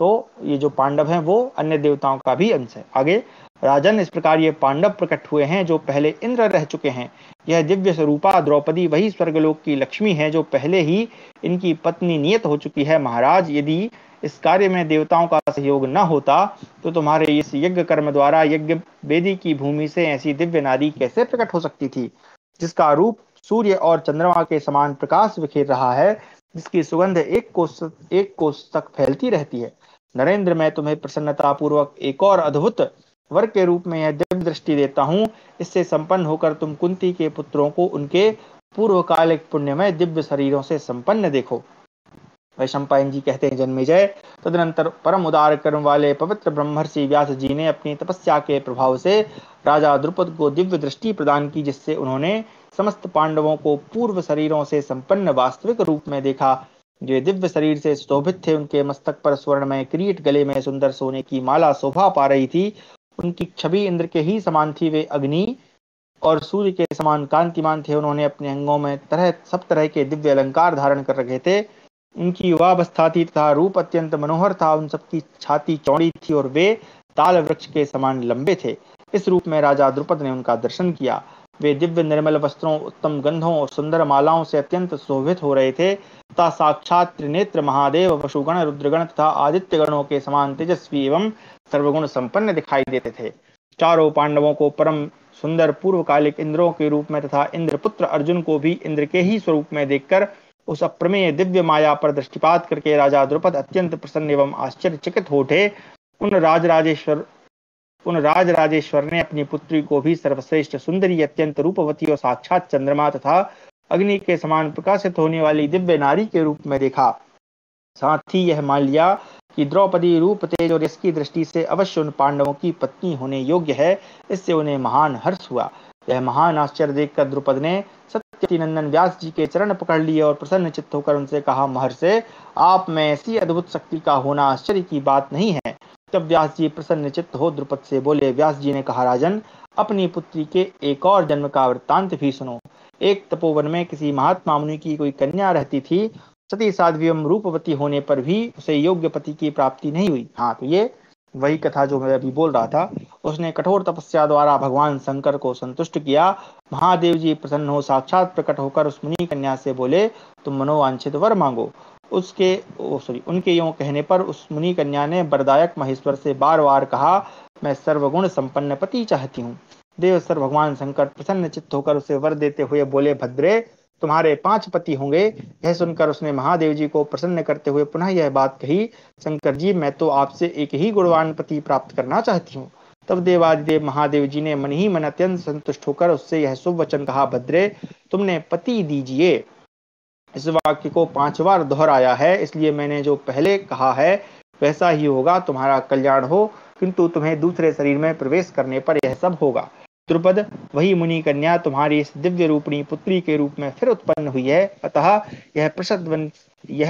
तो ये जो पांडव हैं वो अन्य देवताओं का भी अंश है। आगे, राजन, इस प्रकार ये पांडव प्रकट हुए हैं जो पहले इंद्र रह चुके हैं। यह दिव्य स्वरूपा द्रौपदी वही स्वर्गलोक की लक्ष्मी है, जो पहले ही इनकी पत्नी नियत हो चुकी है। महाराज, यदि इस कार्य में देवताओं का सहयोग न होता तो तुम्हारे इस यज्ञ कर्म द्वारा यज्ञ वेदी की भूमि से ऐसी दिव्य नारी कैसे प्रकट हो सकती थी, जिसका रूप सूर्य और चंद्रमा के समान प्रकाश बिखेर रहा है, जिसकी सुगंध एक कोस तक फैलती रहती है। नरेंद्र, मैं तुम्हें प्रसन्नता पूर्वक एक और अद्भुत वर के रूप में यह दिव्य दृष्टि देता हूँ। इससे संपन्न होकर तुम कुंती के पुत्रों को उनके पूर्वकालिक पुण्यमय दिव्य शरीरों से संपन्न देखो। वैशंपायन जी कहते हैं, जन्मेजय, तदनंतर परम उदार कर्म वाले पवित्र ब्रह्मर्षि व्यास जी ने अपनी तपस्या के प्रभाव से राजा द्रुपद को दिव्य दृष्टि प्रदान की, जिससे उन्होंने समस्त पांडवों को पूर्व शरीरों से संपन्न वास्तविक रूप में देखा। जो दिव्य शरीर से शोभित थे, उनके मस्तक पर स्वर्णमय किरीट, गले में सुंदर सोने की माला शोभा पा रही थी। उनकी छवि इंद्र के ही समान थी। वे अग्नि और सूर्य के समान कांतिमान थे। उन्होंने अपने अंगों में सब तरह के दिव्य अलंकार धारण कर रखे थे। उनकी युवावस्था थी तथा रूप अत्यंत मनोहर था। उन सबकी छाती चौड़ी थी और वे ताल वृक्ष के समान लंबे थे। इस रूप में राजा द्रुपद ने उनका दर्शन किया। वे दिव्य निर्मल वस्त्रों, उत्तम गंधों और सुंदर मालाओं से अत्यंत शोभित हो रहे थे तथा साक्षात त्रिनेत्र महादेव, वसुगण, रुद्रगण तथा आदित्य गणों के समान तेजस्वी एवं सर्वगुण संपन्न दिखाई देते थे। चारों पांडवों को परम सुंदर पूर्वकालिक इंद्रों के रूप में तथा इंद्रपुत्र अर्जुन को भी इंद्र के ही स्वरूप में देखकर उस अप्रमेय दिव्य माया पर दृष्टिपात करके राजा द्रुपद अत्यंत प्रसन्न एवं आश्चर्यचकित हो उठे। उन राजराजेश्वर ने अपनी पुत्री को भी सर्वश्रेष्ठ सुंदरी, अत्यंत रूपवती और साक्षात चंद्रमा तथा अग्नि के समान प्रकाशित होने वाली दिव्य नारी के रूप में देखा। साथ ही यह मान लिया कि द्रौपदी रूप, तेज और इसकी दृष्टि से अवश्य उन पांडवों की पत्नी होने योग्य है। इससे उन्हें महान हर्ष हुआ। यह महान आश्चर्य देखकर द्रुपद ने सत्यवती नंदन व्यास जी के चरण पकड़ लिए और प्रसन्न चित्त होकर उनसे कहा, महर्षि, आप में ऐसी अद्भुत शक्ति का होना आश्चर्य की बात नहीं है। तब व्यास जी प्रसन्न चित्त हो द्रुपद से बोले। व्यास जी ने कहा, राजन, अपनी पुत्री के एक और जन्म का वृत्तांत भी सुनो। एक तपोवन में किसी महात्मा मुनि की कोई कन्या रहती थी। सती साध्वी एवं रूपवती होने पर भी उसे योग्य पति की प्राप्ति नहीं हुई। हाँ, तो ये वही कथा जो मैं अभी बोल रहा था। उसने कठोर तपस्या द्वारा भगवान शंकर को संतुष्ट किया। महादेव जी प्रसन्न हो साक्षात प्रकट होकर उस मुनि कन्या से बोले, तुम मनोवांछित वर मांगो। उनके यों कहने पर उस मुनि कन्या ने वरदायक महेश्वर से बार बार कहा, मैं सर्वगुण संपन्न पति चाहती हूँ। देवस्वर भगवान शंकर प्रसन्न चित्त होकर उसे वर देते हुए बोले, भद्रे, तुम्हारे 5 पति होंगे। यह सुनकर उसने महादेव जी को प्रसन्न करते हुए पुनः यह बात कही, शंकर जी, मैं तो आपसे एक ही गुणवान पति प्राप्त करना चाहती हूँ। तब देवादिदेव महादेव जी ने मन ही मन अत्यंत संतुष्ट होकर उससे यह शुभ वचन कहा, भद्रे, तुमने पति दीजिए। इस वाक्य को 5 बार दोहराया है, इसलिए मैंने जो पहले कहा है वैसा ही होगा, तुम्हारा कल्याण हो, किंतु तुम्हें दूसरे शरीर में प्रवेश करने पर यह सब होगा। द्रुपद, वही मुनि कन्या तुम्हारी इस दिव्य रूपणी पुत्री के रूप में फिर उत्पन्न हुई है। अतः यह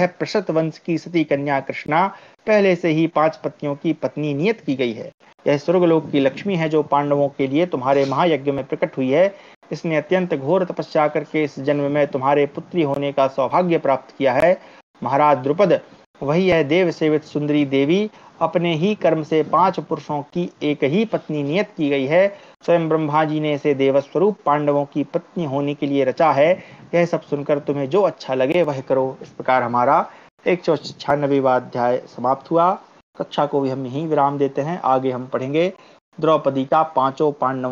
पृषत वंश की सती कन्या कृष्णा पहले से ही 5 पतियों की पत्नी नियत की गई है। यह स्वर्गलोक की लक्ष्मी है जो पांडवों के लिए तुम्हारे महायज्ञ में प्रकट हुई है। इसने अत्यंत घोर तपस्या करके इस जन्म में तुम्हारे पुत्री होने का सौभाग्य प्राप्त किया है। महाराज द्रुपद, वही यह देव सेवित सुंदरी देवी अपने ही कर्म से 5 पुरुषों की एक ही पत्नी नियत की गई है। स्वयं ब्रह्मा जी ने इसे देवस्वरूप पांडवों की पत्नी होने के लिए रचा है। यह सब सुनकर तुम्हें जो अच्छा लगे वह करो। इस प्रकार हमारा 196वां अध्याय समाप्त हुआ। कक्षा को भी हम यहीं विराम देते हैं। आगे हम पढ़ेंगे द्रौपदी का 5 पांडवों